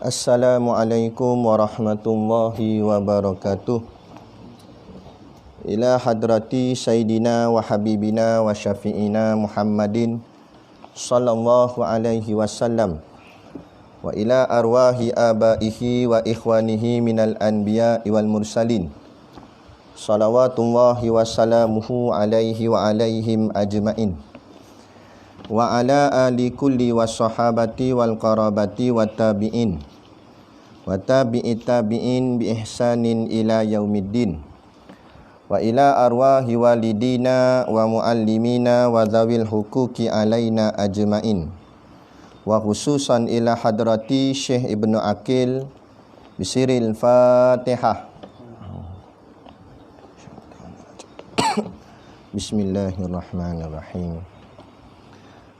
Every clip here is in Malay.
Assalamualaikum warahmatullahi wabarakatuh. Ila hadrati Sayyidina wa Habibina wa Syafi'ina Muhammadin sallallahu alaihi wasallam wa ila arwahi abaihi wa ikhwanihi minal anbiya'i wal mursalin salawatullahi wassalamuhu alaihi wa alaihim ajma'in wa ala ali kulli wassahabati wal qarabati wat tabi'in wa tabi'it tabi'in bi ihsanin ila yaumiddin wa ila arwahi walidina wa muallimina wa dzawil huquqi alaina ajma'in wa khususan ila hadrati Syekh Ibnu Aqil bisiril Fatihah. Bismillahirrahmanirrahim.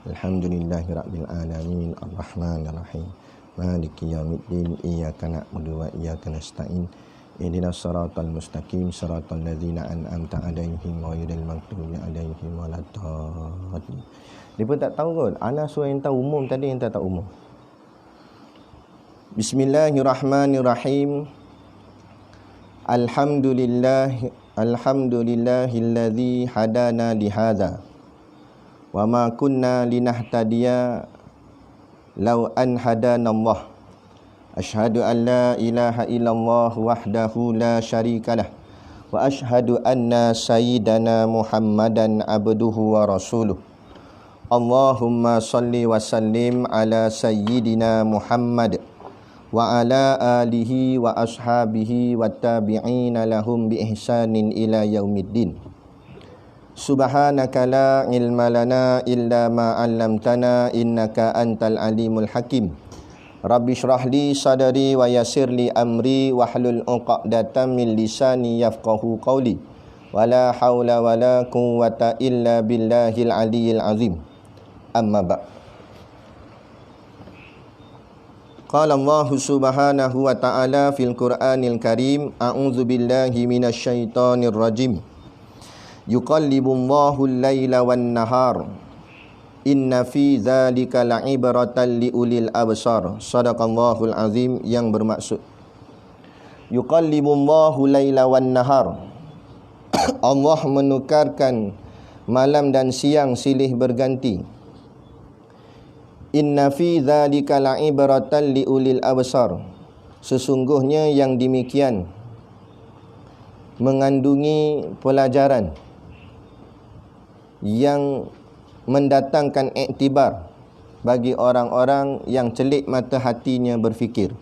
Alhamdulillahi rabbil alamin arrahmanir rahim maliki yaumiddin iyyaka na'budu wa iyyaka nasta'in ihdinas siratal mustaqim siratal ladzina an'amta 'alaihim ghairil maghdubi 'alaihim waladdallin. Dia pun tak tahu kot. Ana suruh yang tahu umum tadi, yang tak tahu umum. Bismillahirrahmanirrahim. Alhamdulillahilladzi hadana lihadza wa ma kunna linahtadiya law an hadanallah. Asyhadu an la ilaha illallah wahdahu la syarikalah wa asyhadu anna sayyidana Muhammadan abduhu wa rasuluh. Allahumma salli wa sallim ala sayyidina Muhammad wa ala alihi wa ashabihi wa tabi'ina lahum bi ihsanin ila yaumiddin. Subhanaka la ilma lana illa ma 'allamtana innaka antal alimul hakim. Rabbi shrah li sadri wa yassir li amri wahlul 'uqdatam min lisani yafqahu qawli. Wala haula wala quwwata illa billahil aliyyil azim. Amma ba'. Qala Allah subhanahu wa ta'ala fil Qur'anil Karim, a'udzu billahi minasy syaithanir rajim. Yuqallibullahu al-laila wan-nahar. Inna fi dzalika la'ibratan liulil absar. Shadaqallahul azim, yang bermaksud yuqallibullahu laila wan-nahar. Allah menukarkan malam dan siang silih berganti. Inna fi dzalika la'ibratan liulil absar. Sesungguhnya yang demikian mengandungi pelajaran yang mendatangkan iktibar bagi orang-orang yang celik mata hatinya berfikir.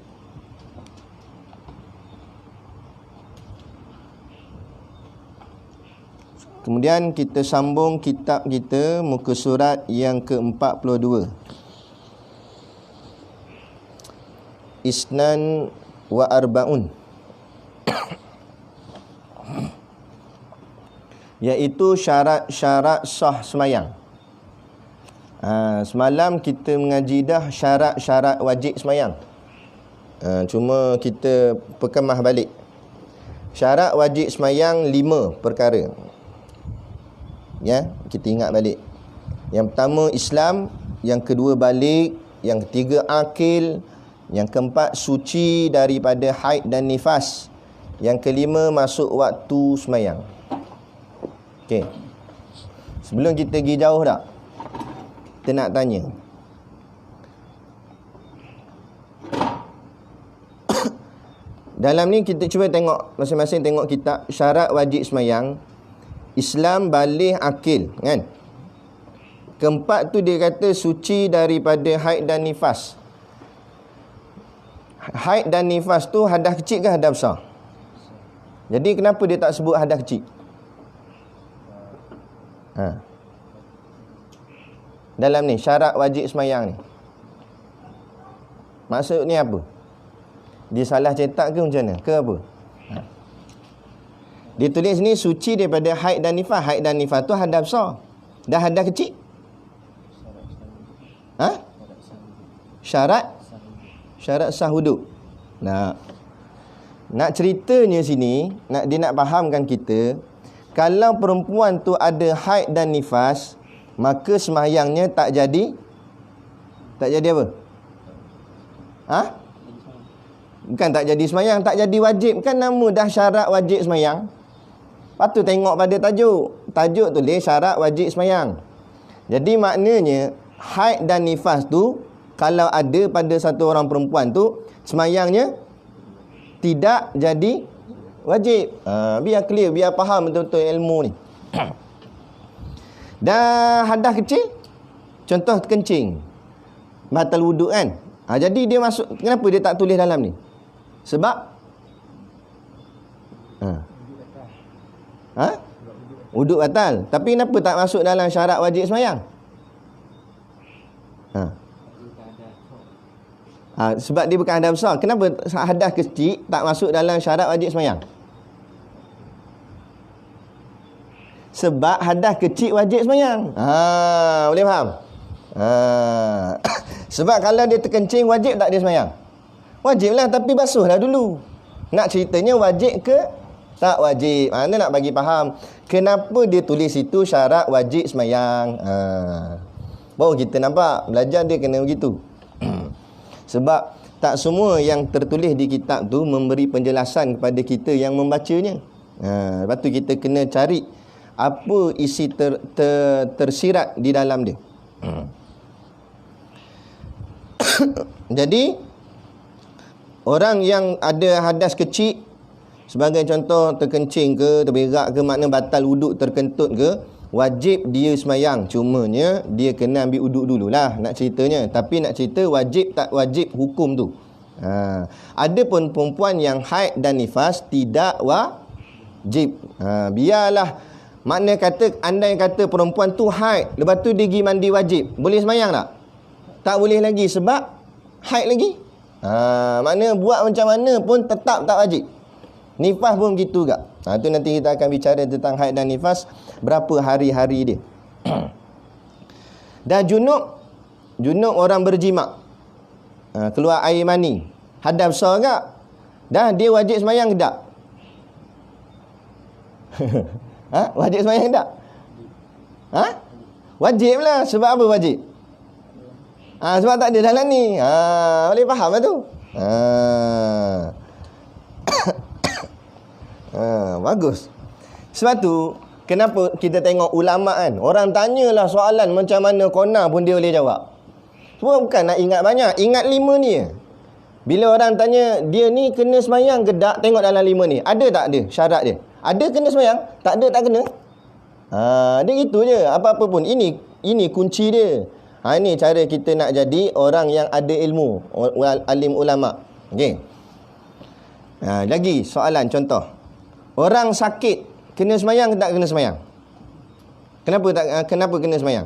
Kemudian kita sambung kitab kita, muka surat yang ke-42. Isnan wa arba'un, iaitu syarat-syarat sah semayang. Semalam kita mengaji dah syarat-syarat wajib semayang. Cuma kita perkemah balik. Syarat wajib semayang 5 perkara. Ya, kita ingat balik. Yang pertama Islam, yang kedua balik, yang ketiga akil, yang keempat suci daripada haid dan nifas, yang kelima masuk waktu semayang. Okey. Sebelum kita pergi jauh tak, kita nak tanya. Dalam ni kita cuba tengok, masing-masing tengok kitab syarat wajib semayang. Islam, balik, akil, kan? Keempat tu dia kata suci daripada haid dan nifas. Haid dan nifas tu hadas kecil ke hadas besar? Jadi kenapa dia tak sebut hadas kecil? Dalam ni syarat wajib semayang ni, maksud ni apa? Dia salah cetak ke macam mana? Ke apa? Dia tulis ni suci daripada haid dan nifas. Haid dan nifas tu hadas besar. Dah hadas kecil? Syarat sah wuduk. Nak ceritanya sini, dia nak fahamkan kita, kalau perempuan tu ada haid dan nifas, maka semayangnya tak jadi apa? Bukan tak jadi semayang, tak jadi wajib. Kan nama dah syarat wajib semayang. Lepas tu tengok pada tajuk. Tajuk tulis syarat wajib semayang. Jadi maknanya haid dan nifas tu kalau ada pada satu orang perempuan tu, semayangnya tidak jadi wajib. Biar clear, biar faham betul-betul ilmu ni. Dan hadas kecil, contoh kencing, batal wuduk kan. Jadi dia masuk, kenapa dia tak tulis dalam ni? Sebab wuduk batal. Tapi kenapa tak masuk dalam syarat wajib semayang? Sebab dia bukan hadas besar. Kenapa hadas kecil tak masuk dalam syarat wajib semayang? Sebab hadas kecil wajib semayang. Boleh faham? Sebab kalau dia terkencing, wajib tak dia semayang? Wajib lah, tapi basuhlah dulu. Nak ceritanya wajib ke tak wajib? Mana nak bagi faham kenapa dia tulis itu syarat wajib semayang. Baru kita nampak belajar dia kena begitu. Sebab tak semua yang tertulis di kitab tu memberi penjelasan kepada kita yang membacanya. Lepas tu kita kena cari apa isi tersirat di dalam dia. Jadi orang yang ada hadas kecil, sebagai contoh terkencing ke, terberak ke, makna batal wuduk, terkentut ke, wajib dia semayang. Cumanya dia kena ambil wuduk dululah nak ceritanya. Tapi nak cerita wajib tak wajib hukum tu. Ada pun perempuan yang haid dan nifas tidak wajib. Biarlah, makna kata, andai kata perempuan tu haid, lepas tu dia pergi mandi wajib, boleh semayang tak? Tak boleh lagi sebab haid lagi. Makna buat macam mana pun tetap tak wajib. Nifas pun begitu juga. Tu nanti kita akan bicara tentang haid dan nifas, berapa hari-hari dia. Dan junub orang berjimak, keluar air mani, hadas besar tak? Dah dia wajib semayang ke tak? Wajib semayang ke tak? Wajib lah. Sebab apa wajib? Sebab tak ada dalam ni. Boleh faham lah tu. Bagus. Sebab tu kenapa kita tengok ulama kan, orang tanyalah soalan macam mana kona pun dia boleh jawab. Semua bukan nak ingat banyak, ingat 5 ni. Bila orang tanya dia ni kena semayang ke tak, tengok dalam 5 ni ada tak dia syarat dia. Ada kena semayang, tak ada tak kena. Dia gitu je. Apa-apa pun ini kunci dia. Ini cara kita nak jadi orang yang ada ilmu, alim ulama. Okey. Lagi soalan contoh. Orang sakit kena semayang ke tak kena semayang? Kenapa kena semayang?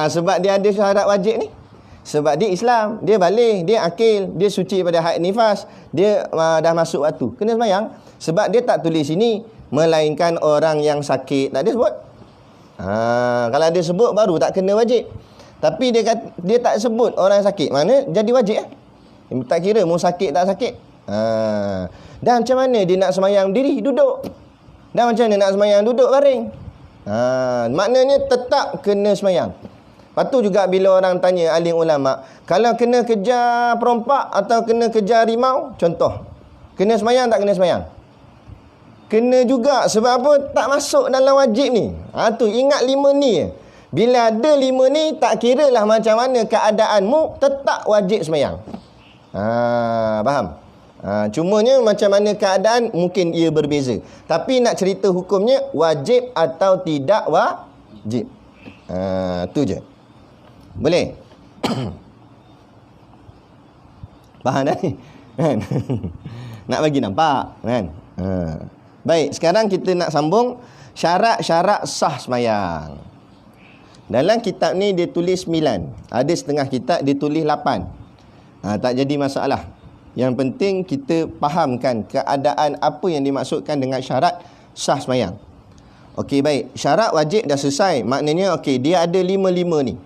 Sebab dia ada syarat wajib ni. Sebab dia Islam, dia balik, dia akil, dia suci pada haid nifas, dia dah masuk waktu, kena semayang. Sebab dia tak tulis sini melainkan orang yang sakit, tak ada sebut. Kalau dia sebut baru tak kena wajib. Tapi dia tak sebut orang sakit, mana jadi wajib tak kira mau sakit tak sakit. Dan macam mana dia nak semayang diri, duduk? Dan macam mana nak semayang duduk, baring? Maknanya tetap kena semayang. Lepas tu juga bila orang tanya alim ulama, kalau kena kejar perompak atau kena kejar rimau, contoh, kena semayang tak kena semayang? Kena juga. Sebab apa? Tak masuk dalam wajib ni. Tu ingat 5 ni. Bila ada 5 ni, tak kira lah macam mana keadaanmu, tetap wajib semayang. Faham? Cumanya macam mana keadaan mungkin ia berbeza. Tapi nak cerita hukumnya wajib atau tidak wajib. Tu je. Boleh? Faham dah ni? Kan? Nak bagi nampak kan? Baik, sekarang kita nak sambung syarat-syarat sah semayang. Dalam kitab ni dia tulis 9. Ada setengah kitab dia tulis 8. Tak jadi masalah. Yang penting kita fahamkan keadaan apa yang dimaksudkan dengan syarat sah semayang. Okey, baik. Syarat wajib dah selesai. Maknanya okey, dia ada 5 ni.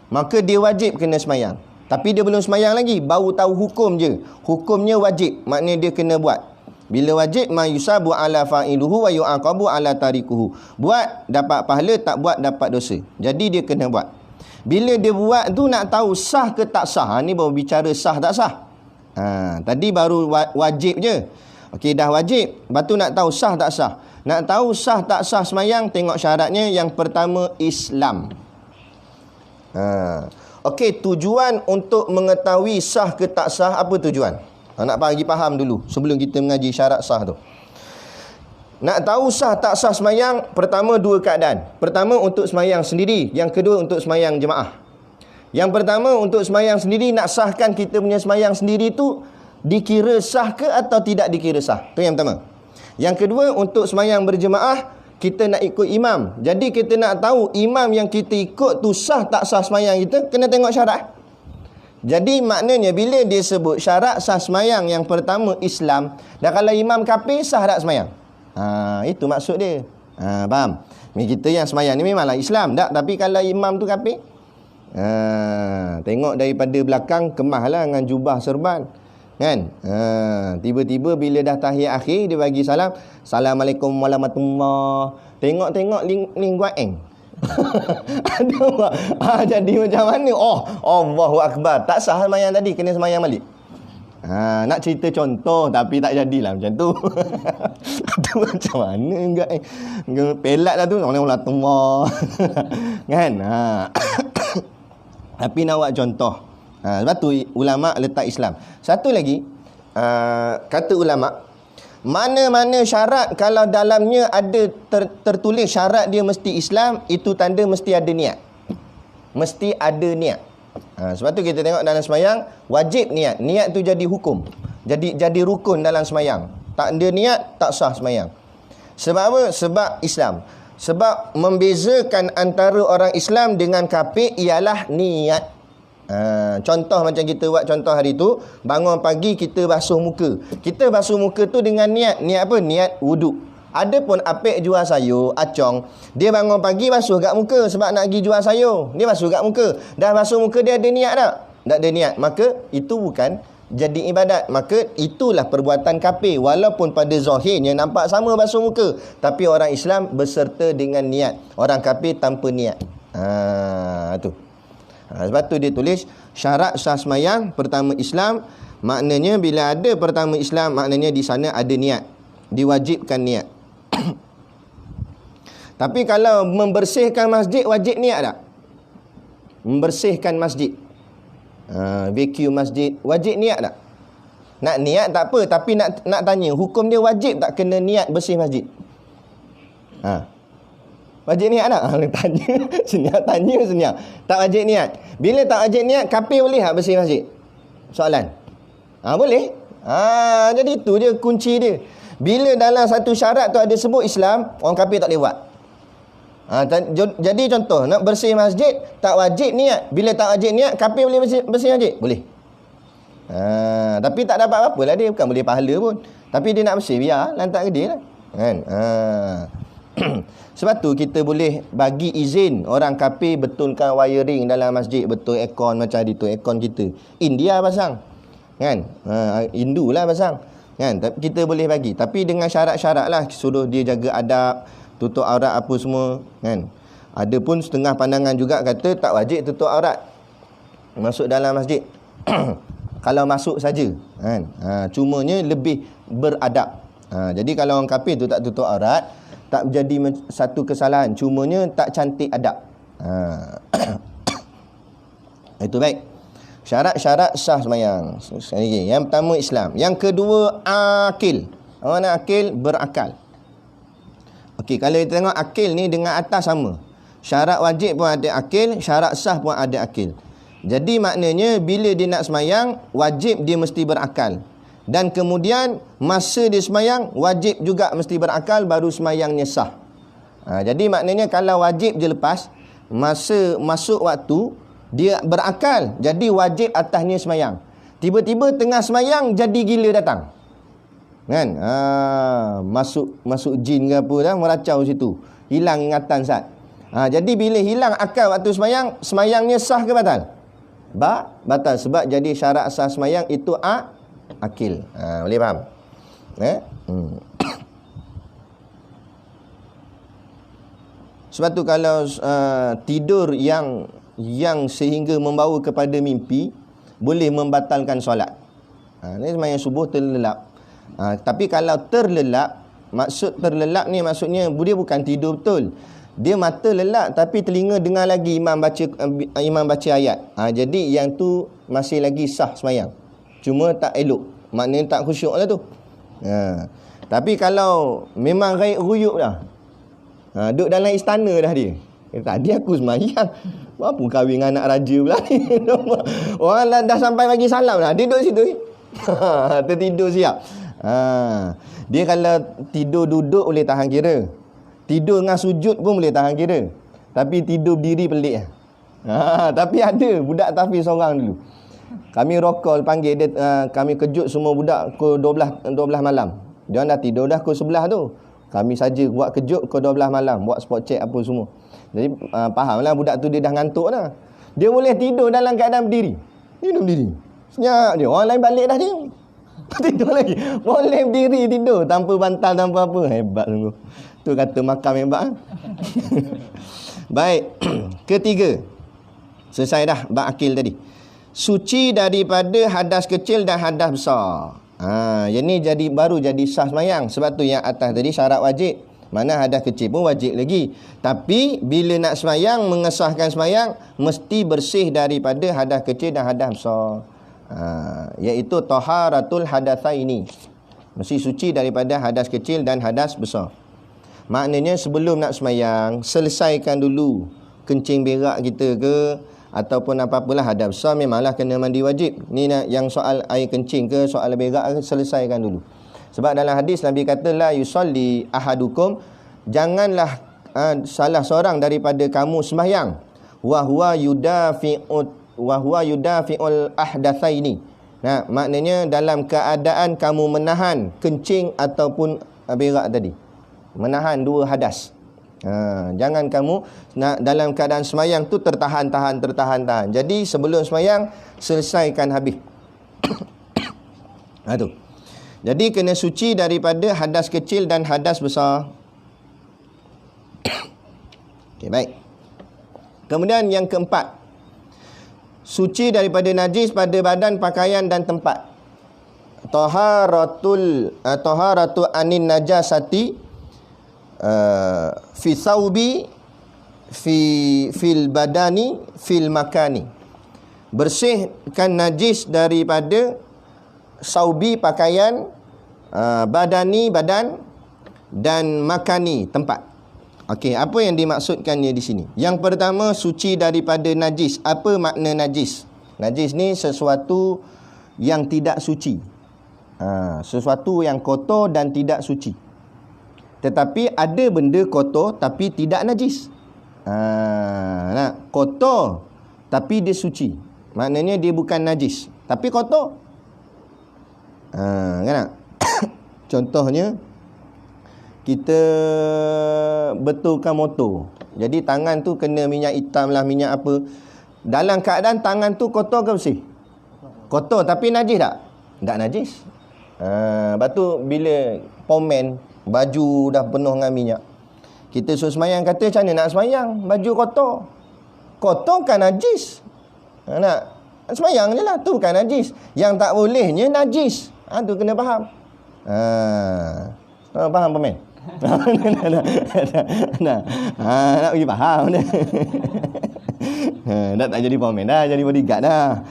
Maka dia wajib kena semayang. Tapi dia belum semayang lagi, baru tahu hukum je. Hukumnya wajib, maknanya dia kena buat. Bila wajib, ma yusabu ala fa'iluhu wa yu'aqabu ala tarikuhu. Buat dapat pahala, tak buat dapat dosa. Jadi dia kena buat. Bila dia buat tu nak tahu sah ke tak sah. Ni baru bicara sah tak sah. Tadi baru wajib je. Okey, dah wajib. Lepas tu nak tahu sah tak sah. Nak tahu sah tak sah semayang, tengok syaratnya. Yang pertama, Islam. Okey, tujuan untuk mengetahui sah ke tak sah, apa tujuan? Nak bagi faham dulu sebelum kita mengaji syarat sah tu. Nak tahu sah tak sah semayang, pertama dua keadaan. Pertama untuk semayang sendiri, yang kedua untuk semayang jemaah. Yang pertama untuk semayang sendiri, nak sahkan kita punya semayang sendiri tu dikira sah ke atau tidak dikira sah. Tu yang pertama. Yang kedua untuk semayang berjemaah, kita nak ikut imam. Jadi kita nak tahu imam yang kita ikut tu sah tak sah semayang kita, kena tengok syarat. Jadi maknanya bila dia sebut syarat sah semayang, yang pertama Islam. Dan kalau imam kafir, sah tak semayang? Itu maksud dia. Faham? Kita yang semayang ni memanglah Islam tak, tapi kalau imam tu kafir, tengok daripada belakang kemahlah dengan jubah serban, kan? Tiba-tiba bila dah tahiyat akhir, dia bagi salam, Assalamualaikum warahmatullahi. Tengok-tengok lingua eng. Jadi macam mana? Allahu Akbar. Tak sah semayang tadi, kena semayang balik. Nak cerita contoh tapi tak jadilah macam tu. Tu macam mana enggak pelat lah tu. Kan? Tapi nak buat contoh. Sebab tu ulama letak Islam. Satu lagi, kata ulama, mana-mana syarat kalau dalamnya ada tertulis syarat dia mesti Islam, itu tanda mesti ada niat. Mesti ada niat. Sebab tu kita tengok dalam semayang, wajib niat. Niat tu jadi hukum. Jadi rukun dalam semayang. Tak ada niat, tak sah semayang. Sebab apa? Sebab Islam. Sebab membezakan antara orang Islam dengan kafir ialah niat. Contoh macam kita buat contoh hari tu, bangun pagi kita basuh muka. Kita basuh muka tu dengan niat. Niat apa? Niat wuduk. Ada pun apek jual sayur, acong, dia bangun pagi basuh kat muka sebab nak pergi jual sayur. Dia basuh kat muka. Dah basuh muka, dia ada niat tak? Tak ada niat. Maka itu bukan jadi ibadat. Maka itulah perbuatan kafir. Walaupun pada zahirnya nampak sama basuh muka, tapi orang Islam berserta dengan niat. Orang kafir tanpa niat. Tu. Sebab tu dia tulis syarat sah semayang, pertama Islam. Maknanya bila ada pertama Islam, maknanya di sana ada niat. Diwajibkan niat. Tapi kalau membersihkan masjid, wajib niat tak? Membersihkan masjid, vacuum masjid, wajib niat tak? Nak niat tak apa, tapi nak tanya, hukum dia wajib tak kena niat bersih masjid? Wajib niat tak? Tanya senyap. Tak wajib niat. Bila tak wajib niat, kafir boleh tak bersih masjid? Soalan. Boleh. Jadi itu dia kunci dia. Bila dalam satu syarat tu ada sebut Islam, orang kafir tak boleh buat. Jadi contoh, nak bersih masjid, tak wajib niat. Bila tak wajib niat, kafir boleh bersih masjid? Boleh. Tapi tak dapat apa-apa lah dia. Bukan boleh pahala pun. Tapi dia nak bersih, biar lantak ke dia lah. Kan? Sebab tu kita boleh bagi izin orang kafir betulkan wiring dalam masjid, betul aircon macam itu, aircon kita. India pasang. Kan? Hindu lah pasang. Kan? Kita boleh bagi. Tapi dengan syarat-syarat lah. Suruh dia jaga adab, tutup aurat apa semua. Kan? Ada pun setengah pandangan juga kata tak wajib tutup aurat masuk dalam masjid. Kalau masuk saja. Kan? Cumanya lebih beradab. Jadi kalau orang kafir tu tak tutup aurat, tak jadi satu kesalahan. Cumanya tak cantik adab. Itu baik. Syarat-syarat sah semayang. Yang pertama Islam. Yang kedua akil. Mana akil? Berakal. Okey, kalau kita tengok akil ni dengan atas sama. Syarat wajib pun ada akil, syarat sah pun ada akil. Jadi maknanya bila dia nak semayang, wajib dia mesti berakal. Dan kemudian masa dia semayang, wajib juga mesti berakal, baru semayangnya sah. Jadi maknanya kalau wajib je lepas, masa masuk waktu, dia berakal, jadi wajib atasnya semayang. Tiba-tiba tengah semayang, jadi gila datang. Kan? Masuk jin ke apa dah, meracau situ. Hilang ingatan sat. Jadi bila hilang akal waktu semayang, semayangnya sah ke batal? Batal. Sebab jadi syarat sah semayang itu akil. Boleh faham? Sebab tu kalau tidur yang sehingga membawa kepada mimpi, boleh membatalkan solat. Ni sembahyang subuh terlelap. Tapi kalau terlelap, maksud terlelap ni maksudnya dia bukan tidur betul. Dia mata lelap tapi telinga dengar lagi imam baca ayat. Jadi yang tu masih lagi sah sembahyang. Cuma tak elok. Maknanya tak khusyuk lah tu. Tapi kalau memang gaib ruyuk dah. Duduk dalam istana dah dia. Tadi aku sembahyang. Apa kahwin dengan anak raja pula ni. Orang dah sampai bagi salam dah. Dia duduk situ. Tertidur siap. Dia kalau tidur duduk boleh tahan kira. Tidur dengan sujud pun boleh tahan kira. Tapi tidur berdiri pelik. Tapi ada budak tahfiz seorang dulu. Kami rokol panggil dia, kami kejut semua budak pukul 12 malam. Dia dah tidur dah pukul 11 tu. Kami saja buat kejut pukul 12 malam, buat spot check apa semua. Jadi fahamlah budak tu dia dah ngantuk dah. Dia boleh tidur dalam keadaan berdiri. Tidur berdiri. Senyap dia. Orang lain balik dah dia. Tidur lagi. Boleh berdiri tidur tanpa bantal, tanpa apa. Hebat sungguh. Tu kata makam hebat. Baik. Ketiga. Selesai dah bab akil tadi. Suci daripada hadas kecil dan hadas besar. Yang ni baru jadi sah sembahyang. Sebab tu yang atas tadi syarat wajib. Mana hadas kecil pun wajib lagi. Tapi bila nak sembahyang, mengesahkan sembahyang, mesti bersih daripada hadas kecil dan hadas besar. Iaitu taharatul hadatsaini. Mesti suci daripada hadas kecil dan hadas besar. Maknanya sebelum nak sembahyang, selesaikan dulu kencing berak kita ke ataupun apa-apalah hadas besar, memanglah kena mandi wajib. Ni yang soal air kencing ke, soal berak ke, selesaikan dulu. Sebab dalam hadis Nabi kata la yusalli ahadukum, janganlah salah seorang daripada kamu sembahyang wa huwa yudafi'ul ahdatsaini. Maknanya dalam keadaan kamu menahan kencing ataupun berak tadi. Menahan dua hadas. Jangan kamu nak dalam keadaan sembahyang tu tertahan. Jadi sebelum sembahyang selesaikan habis. Tu. Jadi kena suci daripada hadas kecil dan hadas besar. Okey, baik. Kemudian yang keempat, suci daripada najis pada badan, pakaian dan tempat. Taharatu anin najasati fi thawbi fil badani fil makani. Bersihkan najis daripada saubi pakaian, badani badan, dan makani tempat. Okey, apa yang dimaksudkannya di sini? Yang pertama, suci daripada najis. Apa makna najis? Najis ni sesuatu yang tidak suci. Sesuatu yang kotor dan tidak suci. Tetapi ada benda kotor tapi tidak najis. Kotor tapi dia suci. Maknanya dia bukan najis tapi kotor. Kan tak? Contohnya, kita betulkan motor. Jadi tangan tu kena minyak hitam lah, minyak apa. Dalam keadaan tangan tu kotor ke bersih? Kotor tapi najis tak? Tak najis. Lepas tu bila pomen, baju dah penuh dengan minyak, kita suruh sembahyang, kata macam mana nak sembahyang? Baju kotor. Kotor kan najis. Nak sembahyang je lah, tu bukan najis. Yang tak bolehnya najis. Tu kena faham. Faham pemen? Nak bagi faham dah. Dah tak jadi pemen dah, jadi bodyguard dah.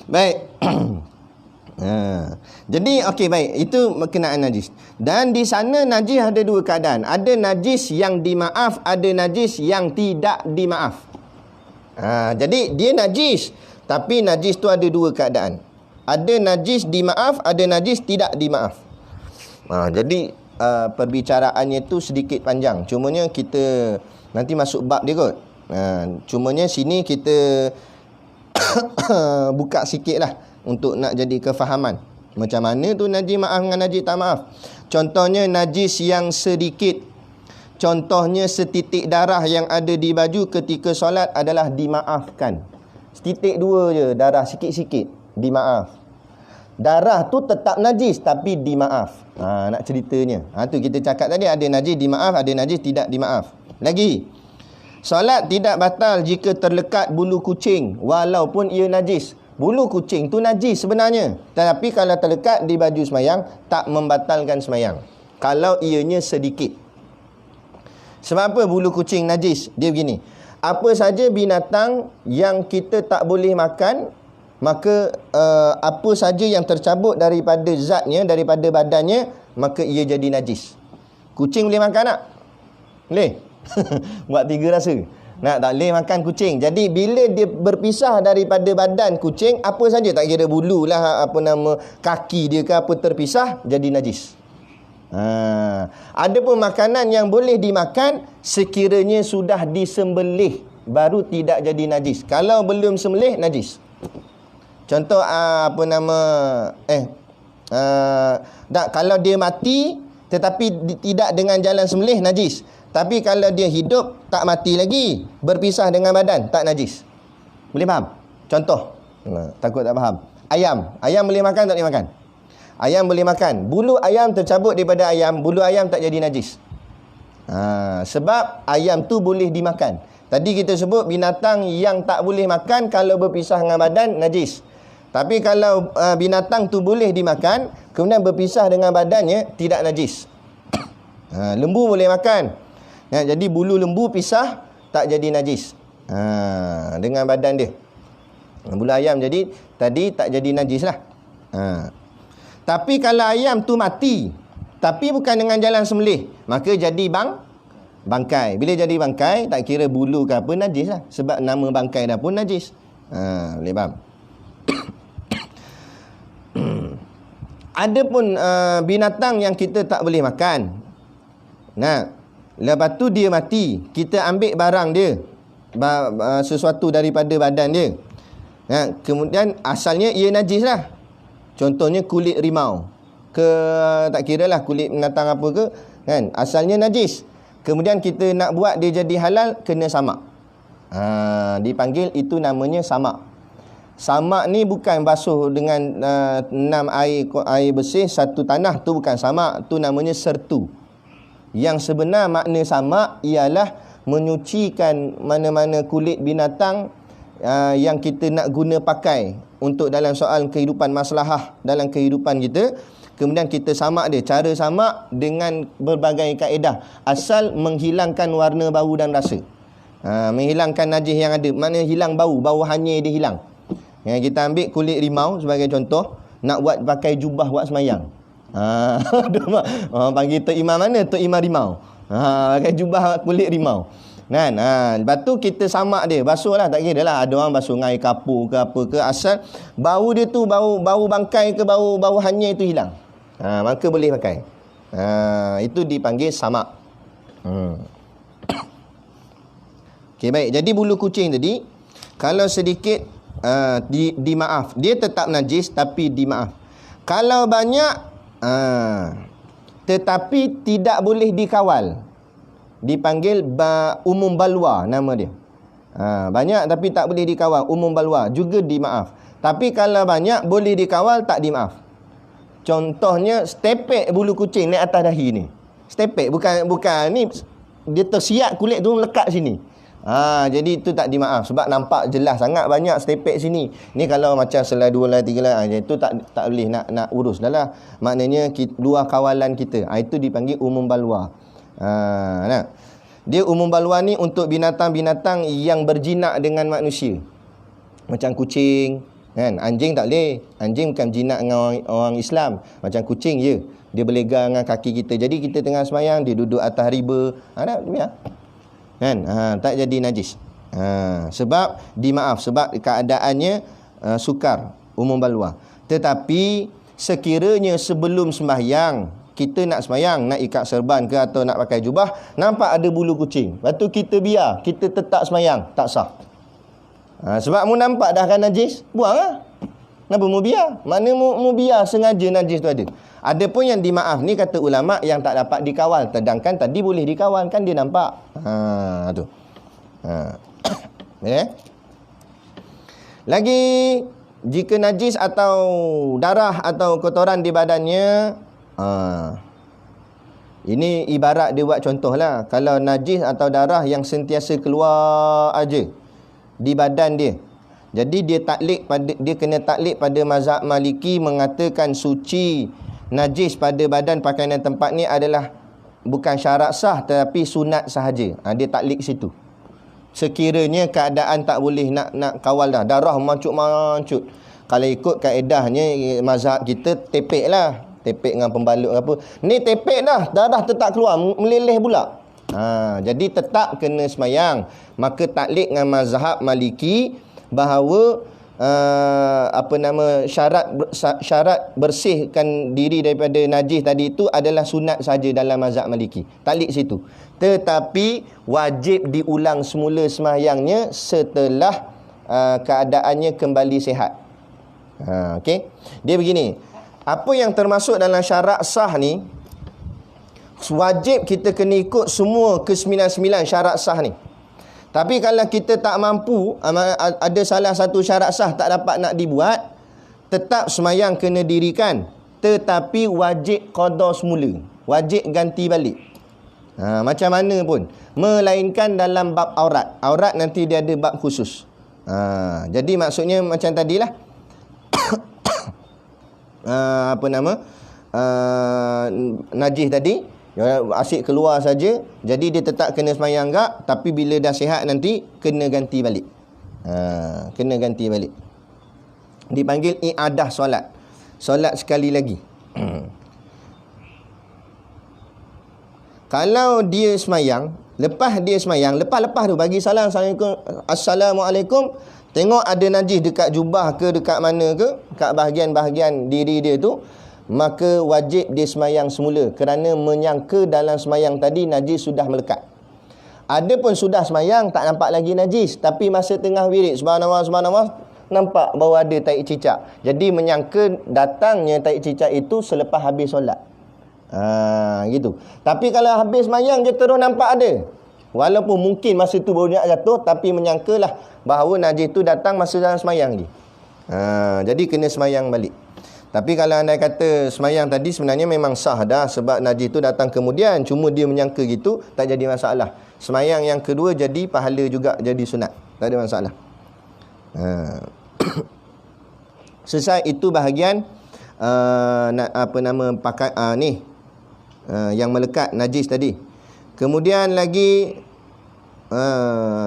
Baik. Jadi okey, baik, itu berkenaan najis. Dan di sana najis ada dua keadaan. Ada najis yang dimaaf, ada najis yang tidak dimaaf. Jadi dia najis, tapi najis tu ada dua keadaan. Ada najis dimaaf, ada najis tidak dimaaf. Jadi perbicaraannya tu sedikit panjang. Cumanya kita nanti masuk bab dia kot. Cumanya sini kita buka sikit lah untuk nak jadi kefahaman. Macam mana tu najis maaf dengan najis tak maaf. Contohnya najis yang sedikit. Contohnya setitik darah yang ada di baju ketika solat adalah dimaafkan. Setitik dua je darah, sikit-sikit, dimaaf. Darah tu tetap najis tapi dimaaf. Nak ceritanya. Tu kita cakap tadi, ada najis dimaaf, ada najis tidak dimaaf. Lagi, solat tidak batal jika terlekat bulu kucing walaupun ia najis. Bulu kucing tu najis sebenarnya. Tetapi kalau terlekat di baju semayang, tak membatalkan semayang. Kalau ianya sedikit. Sebab apa bulu kucing najis? Dia begini. Apa saja binatang yang kita tak boleh makan, maka apa saja yang tercabut daripada zatnya, daripada badannya, maka ia jadi najis. Kucing boleh makan tak? Boleh? Buat 3 rasa. Nak tak boleh makan kucing. Jadi bila dia berpisah daripada badan kucing, apa saja, tak kira bulu lah, apa nama, kaki dia ke apa, terpisah, jadi najis. Ada pun makanan yang boleh dimakan sekiranya sudah disembelih, baru tidak jadi najis. Kalau belum sembelih, najis. Contoh apa nama, kalau dia mati tetapi tidak dengan jalan sembelih, najis. Tapi kalau dia hidup, tak mati lagi, berpisah dengan badan, tak najis. Boleh faham? Contoh, takut tak faham. Ayam boleh makan tak boleh makan? Ayam boleh makan. Bulu ayam tercabut daripada ayam, bulu ayam tak jadi najis. Sebab ayam tu boleh dimakan. Tadi kita sebut binatang yang tak boleh makan, kalau berpisah dengan badan, najis. Tapi kalau binatang tu boleh dimakan, kemudian berpisah dengan badannya, tidak najis. Lembu boleh makan. Jadi bulu lembu pisah, tak jadi najis dengan badan dia. Bulu ayam jadi tadi tak jadi najis lah. Tapi kalau ayam tu mati, tapi bukan dengan jalan sembelih, maka jadi bangkai. Bila jadi bangkai, tak kira bulu ke apa, najis lah. Sebab nama bangkai dah pun najis. Boleh faham? Ada pun binatang yang kita tak boleh makan. Lepas tu dia mati, kita ambil barang dia, sesuatu daripada badan dia. Kemudian asalnya ia najis lah. Contohnya kulit rimau ke, tak kira lah kulit binatang apa ke, kan, asalnya najis. Kemudian kita nak buat dia jadi halal, kena samak. Dipanggil, itu namanya samak. Samak ni bukan basuh dengan 6 air bersih satu tanah, tu bukan samak, tu namanya sertu. Yang sebenar makna samak ialah menyucikan mana-mana kulit binatang yang kita nak guna pakai untuk dalam soal kehidupan maslahah dalam kehidupan kita. Kemudian kita samak dia. Cara samak dengan berbagai kaedah, asal menghilangkan warna, bau dan rasa. Menghilangkan najis yang ada, maknanya hilang bau hanyir dia hilang. Kita ambil kulit rimau sebagai contoh, nak buat pakai jubah buat semayang. Panggil Tok Imam mana? Tok Imam rimau. Pakai jubah kulit rimau. Kan? Lepas tu kita samak dia, basuh lah, tak kira lah. Ada orang basuh dengan air kapur ke apa ke, asal bau dia tu, bau bangkai ke, bau hanyir itu hilang. Maka boleh pakai. Itu dipanggil samak. Okey, baik. Jadi bulu kucing tadi, kalau sedikit dimaaf. Dia tetap najis tapi dimaaf. Kalau banyak tetapi tidak boleh dikawal, dipanggil umum balwa nama dia. Banyak tapi tak boleh dikawal, umum balwa, juga dimaaf. Tapi kalau banyak boleh dikawal, tak dimaaf. Contohnya stepek bulu kucing naik atas dahi ni. Stepek bukan ni, dia tersiap kulit tu lekat sini. Jadi itu tak dimaaf sebab nampak jelas sangat banyak stepek sini. Ni kalau macam selai 2 lah 3 lah, itu tak boleh nak urus dah lah. Maknanya luar kawalan kita. Itu dipanggil umum balwa. Dia umum balwa ni untuk binatang-binatang yang berjinak dengan manusia. Macam kucing, kan? Anjing tak boleh. Anjing bukan jinak dengan orang Islam. Macam kucing je, dia berlegar dengan kaki kita. Jadi kita tengah semayang, dia duduk atas riba. Biar. Kan? Tak jadi najis. Sebab dimaaf, sebab keadaannya sukar, umum balwa. Tetapi sekiranya sebelum sembahyang, kita nak sembahyang, nak ikat serban ke atau nak pakai jubah, nampak ada bulu kucing, lepas tu kita biar, kita tetap sembahyang, tak sah. Sebab mu nampak dah kan najis, buang lah. Kenapa mu biar? Mana mu biar sengaja najis tu ada. Ada pun yang dimaaf ni, kata ulama', yang tak dapat dikawal. Sedangkan tadi boleh dikawal, kan dia nampak. Tu. Lagi, jika najis atau darah atau kotoran di badannya, ini ibarat dia buat contoh lah. Kalau najis atau darah yang sentiasa keluar aja di badan dia, Jadi dia kena taklid pada mazhab Maliki, mengatakan suci najis pada badan, pakaian dan tempat ni adalah bukan syarat sah tetapi sunat sahaja. Dia taklid situ. Sekiranya keadaan tak boleh nak kawal dah, darah mancut-mancut, kalau ikut kaedahnya mazhab kita, tepek lah, tepek dengan pembalut apa. Ni tepek dah, darah tetap keluar, meleleh pula. Jadi tetap kena semayang. Maka taklid dengan mazhab Maliki bahawa syarat bersihkan diri daripada najis tadi itu adalah sunat saja dalam mazhab Maliki. Taklid situ. Tetapi wajib diulang semula semayangnya setelah keadaannya kembali sihat. Okey. Dia begini. Apa yang termasuk dalam syarat sah ni, wajib kita kena ikut semua ke-99 syarat sah ni. Tapi kalau kita tak mampu, ada salah satu syarat sah tak dapat nak dibuat, tetap semayang kena dirikan, tetapi wajib qada semula, wajib ganti balik. Macam mana pun, melainkan dalam bab aurat. Aurat nanti dia ada bab khusus. Jadi maksudnya macam tadilah. Najis tadi, asyik keluar saja, jadi dia tetap kena semayang gak, tapi bila dah sihat nanti kena ganti balik. Kena ganti balik. Dipanggil i'adah solat. Solat sekali lagi. Kalau dia semayang, lepas tu bagi salam, Assalamualaikum, tengok ada najis dekat jubah ke, dekat mana ke, dekat bahagian-bahagian diri dia tu, maka wajib dia semayang semula, kerana menyangka dalam semayang tadi najis sudah melekat. Ada pun sudah semayang tak nampak lagi najis, tapi masa tengah wirid subhanallah nampak bahawa ada tahi cicak. Jadi menyangka datangnya tahi cicak itu selepas habis solat. Gitu. Tapi kalau habis semayang dia terus nampak ada, walaupun mungkin masa tu baru nak jatuh, tapi menyangkalah bahawa najis tu datang masa dalam semayang ni. Jadi kena semayang balik. Tapi kalau anda kata semayang tadi sebenarnya memang sah dah, sebab najis tu datang kemudian, cuma dia menyangka gitu, tak jadi masalah. Semayang yang kedua jadi pahala juga, jadi sunat, tak ada masalah. Selesai itu bahagian yang melekat najis tadi. Kemudian lagi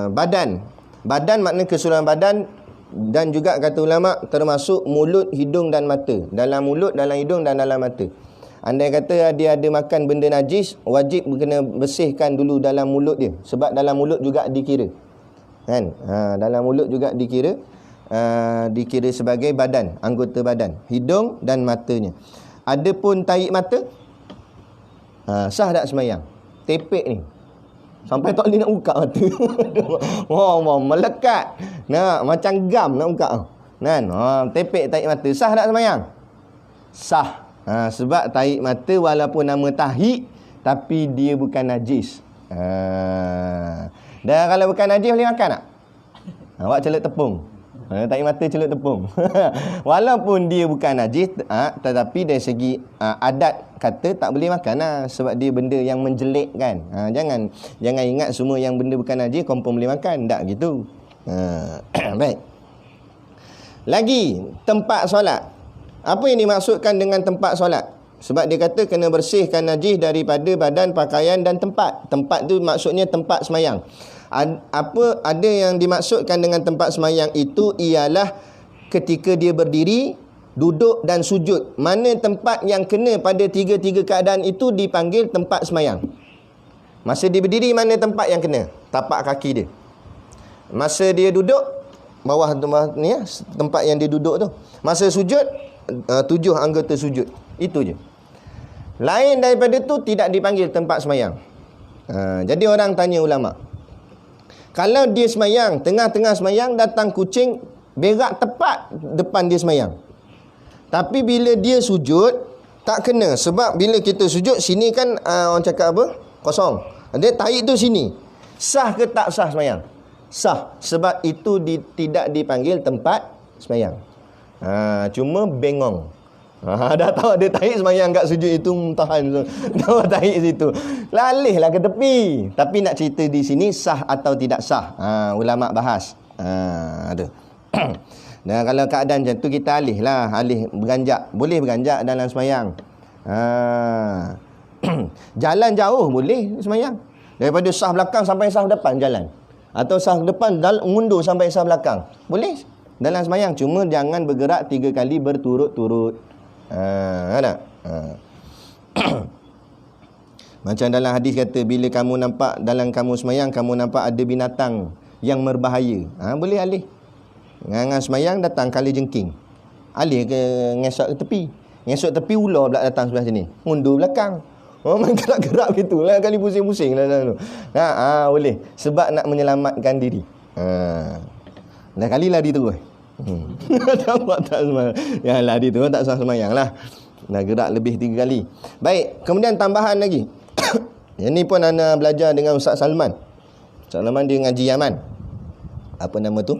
badan. Badan makna keseluruhan badan, dan juga kata ulama termasuk mulut, hidung dan mata. Dalam mulut, dalam hidung dan dalam mata. Andai kata dia ada makan benda najis, wajib kena bersihkan dulu dalam mulut dia, sebab dalam mulut juga dikira. Kan? Dalam mulut juga dikira sebagai badan, anggota badan, hidung dan matanya. Adapun tahi mata, sah tak semayang? Tepek ni sampai tak boleh nak buka mata. Melekat. Macam gam nak buka. Kan? Tepek tahi mata. Sah tak semayang? Sah. Sebab tahi mata walaupun nama tahi, tapi dia bukan najis. Dan kalau bukan najis boleh makan tak? Awak celup tepung. Tahi mata celup tepung. Walaupun dia bukan najis, tetapi dari segi adat kata tak boleh makan lah, sebab dia benda yang menjelik kan. Jangan ingat semua yang benda bukan najis confirm boleh makan. Tak gitu. Baik. Lagi tempat solat. Apa yang dimaksudkan dengan tempat solat? Sebab dia kata kena bersihkan najis daripada badan, pakaian dan tempat. Tempat tu maksudnya tempat semayang. Ada yang dimaksudkan dengan tempat semayang itu ialah ketika dia berdiri, duduk dan sujud. Mana tempat yang kena pada tiga-tiga keadaan itu dipanggil tempat semayang. Masa dia berdiri, mana tempat yang kena? Tapak kaki dia. Masa dia duduk, bawah ni ya, tempat yang dia duduk tu. Masa sujud, 7 anggota sujud. Itu je. Lain daripada tu tidak dipanggil tempat semayang. Jadi orang tanya ulama, kalau dia semayang, tengah-tengah semayang datang kucing berak tepat depan dia semayang, tapi bila dia sujud tak kena. Sebab bila kita sujud sini kan, orang cakap apa? Kosong. Dia tarik tu sini. Sah ke tak sah semayang? Sah. Sebab itu tidak dipanggil tempat semayang. Cuma bengong. Dah tahu dia tarik semayang kat sujud itu, tahan. Dah tarik situ, lalihlah ke tepi. Tapi nak cerita di sini sah atau tidak sah, ulama bahas. Ada. Dan kalau keadaan macam tu kita alih beranjak. Boleh beranjak dalam semayang. Jalan jauh boleh semayang. Daripada saf belakang sampai saf depan jalan. Atau saf depan mundur sampai saf belakang. Boleh dalam semayang. Cuma jangan bergerak 3 kali berturut-turut. Ada. Macam dalam hadis kata, bila kamu nampak dalam kamu semayang, kamu nampak ada binatang yang berbahaya. Boleh alih. Ngan semayang datang kali jengking. Alih ke ngesok ke tepi. Ngesok tepi ular pula datang sebelah sini. Mundur belakang. Main gerak-gerak begitu lah, kali pusing-pusing lah. Boleh. Sebab nak menyelamatkan diri. Dah kali lari terus. Tak semayang. Ya, lari terus tak sah semayang lah. Dah gerak lebih 3 kali. Baik, kemudian tambahan lagi. Yang ni pun Ana belajar dengan Ustaz Salman. Ustaz Salman dia ngaji Yaman. Apa nama tu?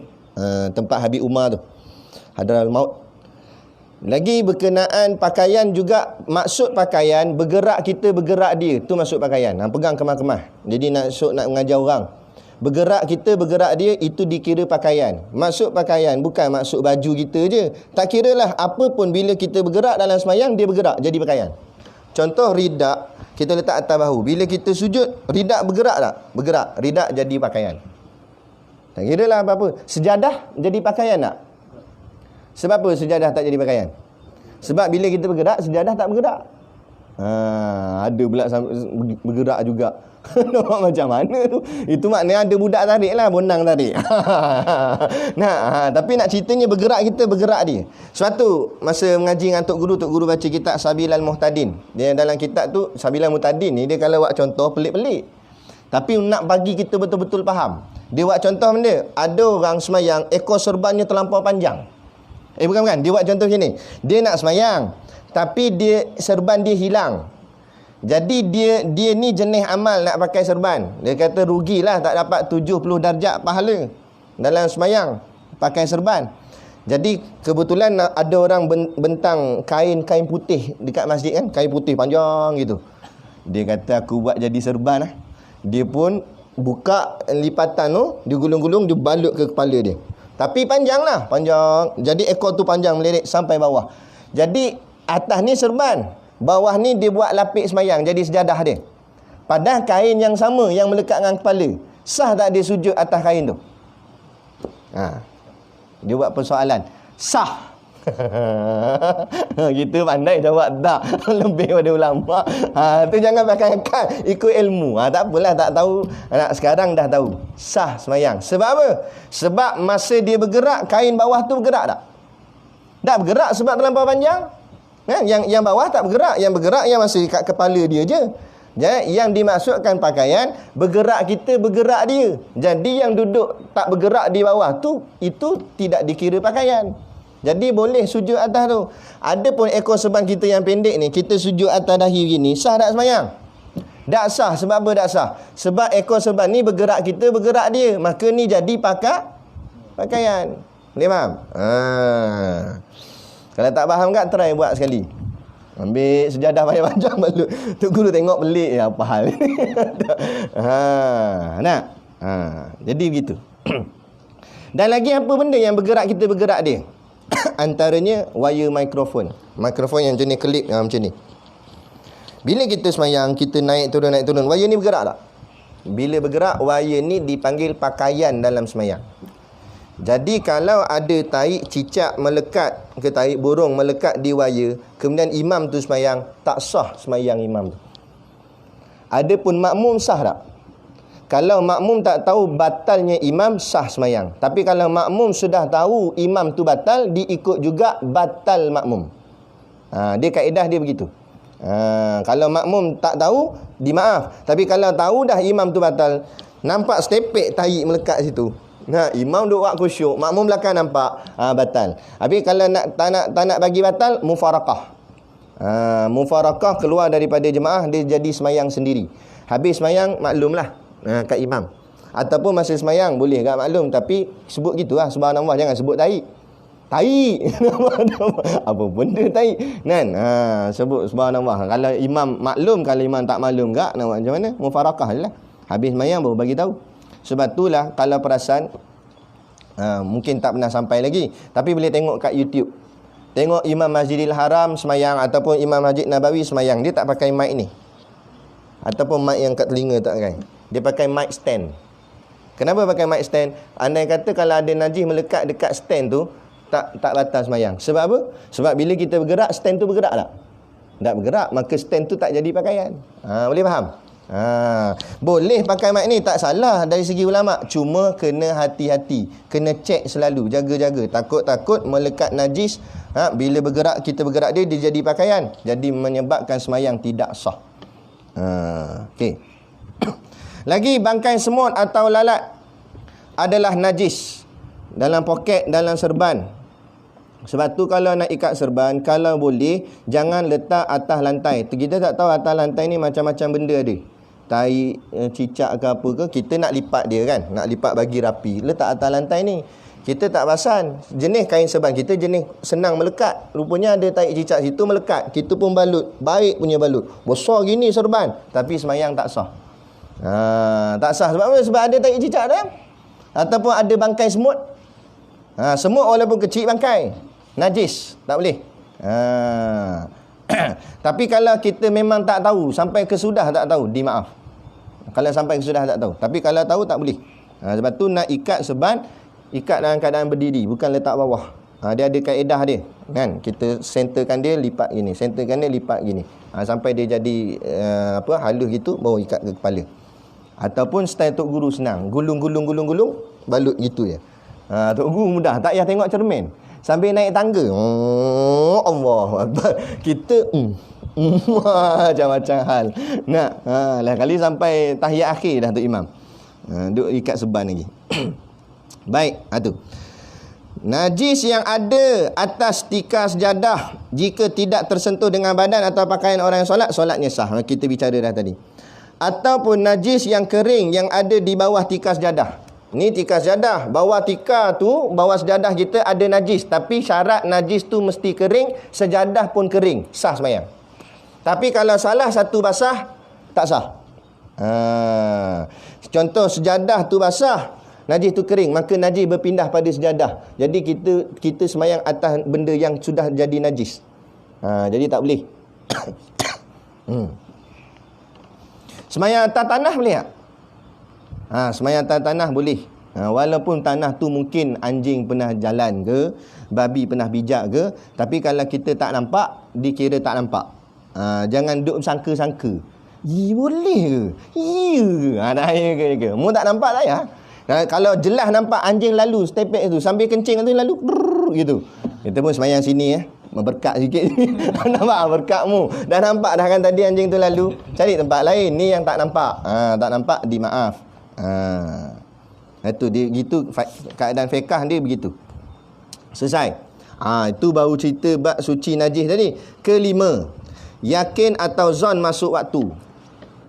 Tempat Habib Umar tu. Hadraul Maut. Lagi berkenaan pakaian juga, maksud pakaian bergerak kita bergerak dia, tu maksud pakaian. Pegang kemah-kemah. Jadi nak mengajar orang. Bergerak kita bergerak dia, itu dikira pakaian. Maksud pakaian bukan maksud baju kita je. Tak kiralah apa pun, bila kita bergerak dalam semayang dia bergerak jadi pakaian. Contoh ridak kita letak atas bahu. Bila kita sujud, ridak bergerak tak? Bergerak. Ridak jadi pakaian. Tak kiralah apa-apa. Sejadah jadi pakaian tak? Sebab apa sejadah tak jadi pakaian? Sebab bila kita bergerak, sejadah tak bergerak. Ada pula bergerak juga. Macam mana tu? Itu maknanya ada budak tarik lah, bonang tarik. Tapi nak ceritanya bergerak kita, bergerak dia. Suatu masa mengaji dengan Tok Guru baca kitab Sabilal Muhtadin. Dia dalam kitab tu, Sabilal Muhtadin ni, dia kalau buat contoh pelik-pelik. Tapi nak bagi kita betul-betul faham. Dia buat contoh benda, ada orang semayang, ekor serbannya terlampau panjang. Bukan. Dia buat contoh macam ni. Dia nak semayang, tapi serban dia hilang. Jadi dia ni jenis amal nak pakai serban. Dia kata rugilah tak dapat 70 darjat pahala dalam semayang pakai serban. Jadi kebetulan ada orang bentang kain putih dekat masjid kan. Kain putih panjang gitu. Dia kata aku buat jadi serban lah. Dia pun buka lipatan tu, dia gulung-gulung, dia balut ke kepala dia. Tapi panjang. Jadi ekor tu panjang melirik sampai bawah. Jadi atas ni serban, bawah ni dia buat lapik semayang, jadi sejadah dia. Padahal kain yang sama yang melekat dengan kepala. Sah tak dia sujud atas kain tu? Dia buat persoalan. Sah. Kita pandai jawab tak. Lebih pada ulama. Tu jangan pakai akal, ikut ilmu. Tak apalah, tak tahu. Sekarang dah tahu. Sah semayang. Sebab apa? Sebab masa dia bergerak, kain bawah tu bergerak tak? Tak bergerak sebab terlampau panjang. Yang bawah tak bergerak. Yang bergerak yang masih kat kepala dia je. Jadi yang dimaksudkan pakaian, bergerak kita bergerak dia. Jadi yang duduk tak bergerak di bawah tu, itu tidak dikira pakaian. Jadi boleh sujud atas tu. Ada pun ekor serban kita yang pendek ni, kita sujud atas dahi gini, sah tak semayang? Tak sah. Sebab apa tak sah? Sebab ekor serban ni bergerak kita bergerak dia. Maka ni jadi pakaian. Boleh faham? Kalau tak faham kat, try buat sekali. Ambil sejadah panjang-panjang balut. Tok Guru tengok pelik, apa hal ni? Jadi begitu. Dan lagi apa benda yang bergerak kita bergerak dia? Antaranya wire mikrofon. Mikrofon yang jenis klip macam ni. Bila kita semayang, kita naik turun, wire ni bergerak tak? Bila bergerak, wire ni dipanggil pakaian dalam semayang. Jadi kalau ada taik cicak melekat ke taik burung melekat di wire, kemudian imam tu semayang, tak sah semayang imam tu. Adapun makmum sah tak? Kalau makmum tak tahu batalnya imam, sah semayang. Tapi kalau makmum sudah tahu imam tu batal, diikut juga batal makmum. Dia kaedah dia begitu. Kalau makmum tak tahu, dimaaf. Tapi kalau tahu dah imam tu batal, nampak stepek tahi melekat situ, imam duk buat khusyuk, makmum belakang nampak, batal. Tapi kalau tak nak bagi batal, mufarakah. Mufarakah, keluar daripada jemaah, dia jadi semayang sendiri. Habis semayang, maklumlah kat imam. Ataupun masa semayang boleh kat maklum, tapi sebut gitulah, subhanallah, jangan sebut tahi. Apa benda tahi kan? Sebut subhanallah. Kalau imam maklum, kalau imam tak maklum gak, nak buat macam mana? Mufarakah je lah. Habis semayang baru bagi tahu. Sebab itulah kalau perasan Mungkin tak pernah sampai lagi, tapi boleh tengok kat YouTube. Tengok Imam Masjidil Haram semayang ataupun Imam Masjid Nabawi semayang, dia tak pakai mic ni, ataupun mic yang kat telinga tak pakai. Dia pakai mic stand. Kenapa pakai mic stand? Andai kata kalau ada najis melekat dekat stand tu, tak batal semayang. Sebab apa? Sebab bila kita bergerak, stand tu bergerak tak? Tak bergerak, maka stand tu tak jadi pakaian. Boleh faham? Boleh pakai mic ni, tak salah dari segi ulama'. Cuma kena hati-hati, kena cek selalu, jaga-jaga. Takut-takut melekat najis, bila bergerak, kita bergerak dia jadi pakaian, jadi menyebabkan semayang tidak sah. Okey. Lagi, bangkai semut atau lalat adalah najis dalam poket, dalam serban. Sebab tu kalau nak ikat serban, kalau boleh jangan letak atas lantai. Kita tak tahu atas lantai ni macam-macam benda ada, tai, cicak ke apa ke. Kita nak lipat dia kan, nak lipat bagi rapi, letak atas lantai ni. Kita tak perasan jenis kain serban kita, jenis senang melekat. Rupanya ada tai cicak situ melekat. Kita pun balut, baik punya balut, besar gini serban, tapi semayang tak sah. Tak sah. Sebab apa? Sebab ada tai cicak dalam, ataupun ada bangkai semut. Semut walaupun kecil bangkai, najis, tak boleh. Tapi kalau kita memang tak tahu, sampai ke sudah tak tahu, dimaaf. Kalau sampai ke sudah tak tahu, tapi kalau tahu tak boleh. Sebab tu nak ikat serban, ikat dalam keadaan berdiri, bukan letak bawah. Dia ada kaedah dia kan. Kita centerkan dia, lipat gini, centerkan dia, lipat gini, sampai dia jadi halus gitu, baru ikat ke kepala. Ataupun style Tok Guru senang, gulung, balut gitu je. Tok Guru mudah, tak payah tengok cermin. Sambil naik tangga, Allah Akbar, kita macam-macam hal. Lah kali sampai tahiyat akhir dah Tok Imam, duk ikat serban lagi. Baik, tu. Najis yang ada atas tikar sejadah, jika tidak tersentuh dengan badan atau pakaian orang yang solat, solatnya sah. Kita bicara dah tadi. Ataupun najis yang kering yang ada di bawah tikar sejadah. Ni tikar sejadah, bawah tikar tu, bawah sejadah kita ada najis, tapi syarat najis tu mesti kering, sejadah pun kering, sah semayang. Tapi kalau salah satu basah, tak sah. Contoh sejadah tu basah, najis tu kering, maka najis berpindah pada sejadah. Jadi kita semayang atas benda yang sudah jadi najis. Jadi tak boleh. Semayang atas tanah boleh tak? Semayang atas tanah boleh. Walaupun tanah tu mungkin anjing pernah jalan ke, babi pernah bijak ke, tapi kalau kita tak nampak, dikira tak nampak. Jangan duk sangka-sangka, boleh ke? Ya ke? Mu tak nampak tak ya? Kalau jelas nampak anjing lalu stepek tu, sambil kencing tu lalu gitu, kita pun semayang sini berkat sikit. Nampak berkatmu, dah nampak dah kan tadi anjing tu lalu, cari tempat lain. Ni yang tak nampak. Tak nampak, dimaaf. Itu dia gitu, keadaan fiqah dia begitu. Selesai. Itu baru cerita bab suci najis tadi. Kelima, yakin atau zon masuk waktu.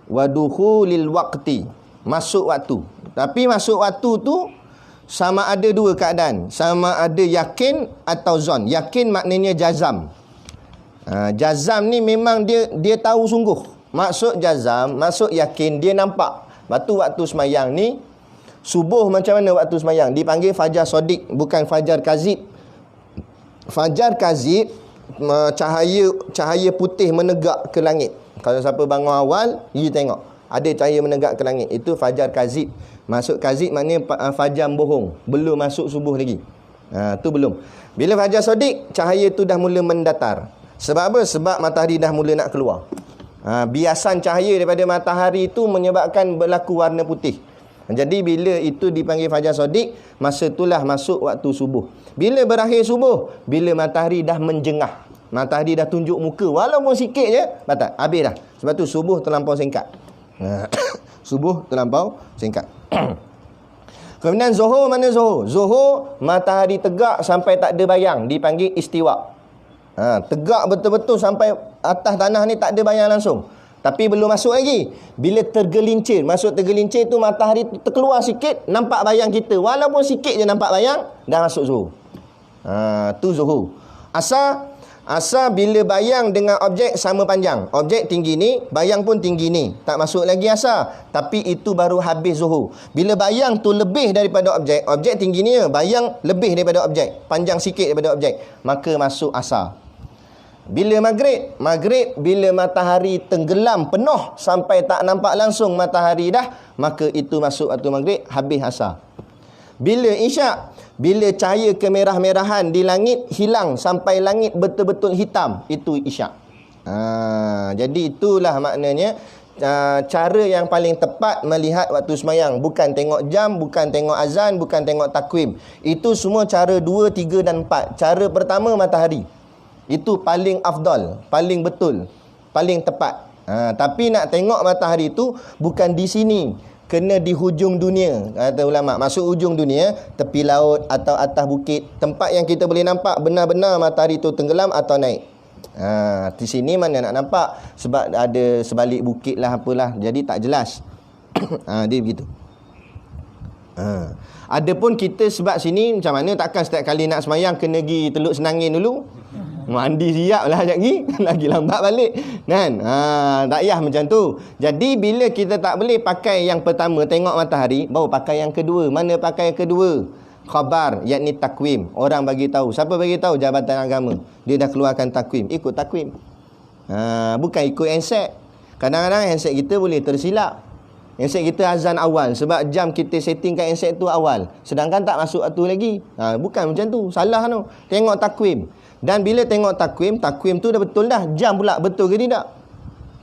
Wadukhulil waqti, masuk waktu. Tapi masuk waktu tu sama ada dua keadaan, sama ada yakin atau zon. Yakin maknanya jazam. Jazam ni memang dia tahu sungguh. Maksud jazam, maksud yakin, dia nampak. Batu waktu semayang ni, subuh macam mana waktu semayang? Dipanggil fajar sodik, bukan fajar kazib. Fajar kazib, cahaya putih menegak ke langit. Kalau siapa bangun awal, pergi tengok, ada cahaya menegak ke langit, itu fajar kazib. Masuk kazib maknanya fajar bohong, belum masuk subuh lagi. Tu belum. Bila fajar sodik, cahaya tu dah mula mendatar. Sebab apa? Sebab matahari dah mula nak keluar. Biasan cahaya daripada matahari itu menyebabkan berlaku warna putih. Jadi bila itu dipanggil fajar sodik, masa itulah masuk waktu subuh. Bila berakhir subuh? Bila matahari dah menjengah, matahari dah tunjuk muka, walaupun sikit je, batal, habis dah. Sebab tu subuh terlampau singkat. Subuh terlampau singkat. Kemudian zuhur, mana zuhur? Zuhur, matahari tegak sampai tak ada bayang, dipanggil istiwa. Tegak betul-betul sampai atas tanah ni tak ada bayang langsung, tapi belum masuk lagi. Bila tergelincir, masuk tergelincir tu matahari terkeluar sikit, nampak bayang kita, walaupun sikit je nampak bayang, dah masuk zuhur. Tu zuhur. Asar, Asa bila bayang dengan objek sama panjang. Objek tinggi ni, bayang pun tinggi ni. Tak masuk lagi asa. Tapi itu baru habis zuhur. Bila bayang tu lebih daripada objek, objek tinggi ni, bayang lebih daripada objek, panjang sikit daripada objek, maka masuk asa. Bila maghrib? Maghrib bila matahari tenggelam penuh sampai tak nampak langsung matahari dah, maka itu masuk waktu maghrib, habis asa. Bila isyak? Bila cahaya kemerah-merahan di langit hilang sampai langit betul-betul hitam, itu isyak. Jadi itulah maknanya cara yang paling tepat melihat waktu semayang. Bukan tengok jam, bukan tengok azan, bukan tengok takwim. Itu semua cara 2, 3 dan 4. Cara pertama matahari. Itu paling afdal, paling betul, paling tepat. Tapi nak tengok matahari itu bukan di sini, kena di hujung dunia, kata ulama. Masuk hujung dunia, tepi laut atau atas bukit, tempat yang kita boleh nampak benar-benar matahari itu tenggelam atau naik. Di sini mana nak nampak, sebab ada sebalik bukit lah apalah, jadi tak jelas. Dia begitu. Adapun kita sebab sini macam mana, takkan setiap kali nak semayang kena pergi Teluk Senangin dulu, mandi siap lah sekejap lagi, lagi lambat balik kan. Tak payah macam tu. Jadi bila kita tak boleh pakai yang pertama, tengok matahari, baru pakai yang kedua. Mana pakai yang kedua? Khabar, yakni takwim. Orang bagi tahu. Siapa bagi tahu? Jabatan Agama. Dia dah keluarkan takwim, ikut takwim. Bukan ikut handset. Kadang-kadang handset kita boleh tersilap. Handset kita azan awal sebab jam kita setting kat handset tu awal, sedangkan tak masuk waktu lagi. Bukan macam tu, salah tu. Tengok takwim. Dan bila tengok takwim, takwim tu dah betul dah. Jam pula betul ke tidak?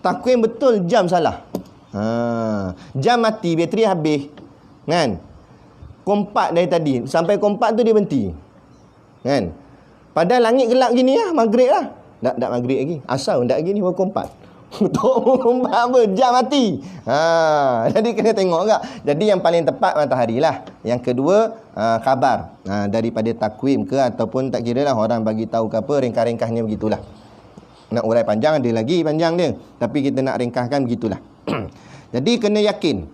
Takwim betul, jam salah. Jam mati, bateri habis kan? Kompak dari tadi, sampai kompak tu dia berhenti kan? Padahal langit gelap gini lah, maghrib lah. Tak maghrib lagi, asal tak lagi ni baru kompak. Kompak apa? Jam mati. Jadi kena tengok tak? Jadi yang paling tepat matahari lah. Yang kedua khabar, daripada takwim ke, ataupun tak kira lah orang bagi tahu ke apa, ringkas-ringkasnya begitulah. Nak urai panjang ada lagi panjang dia, tapi kita nak ringkaskan begitulah. Jadi kena yakin.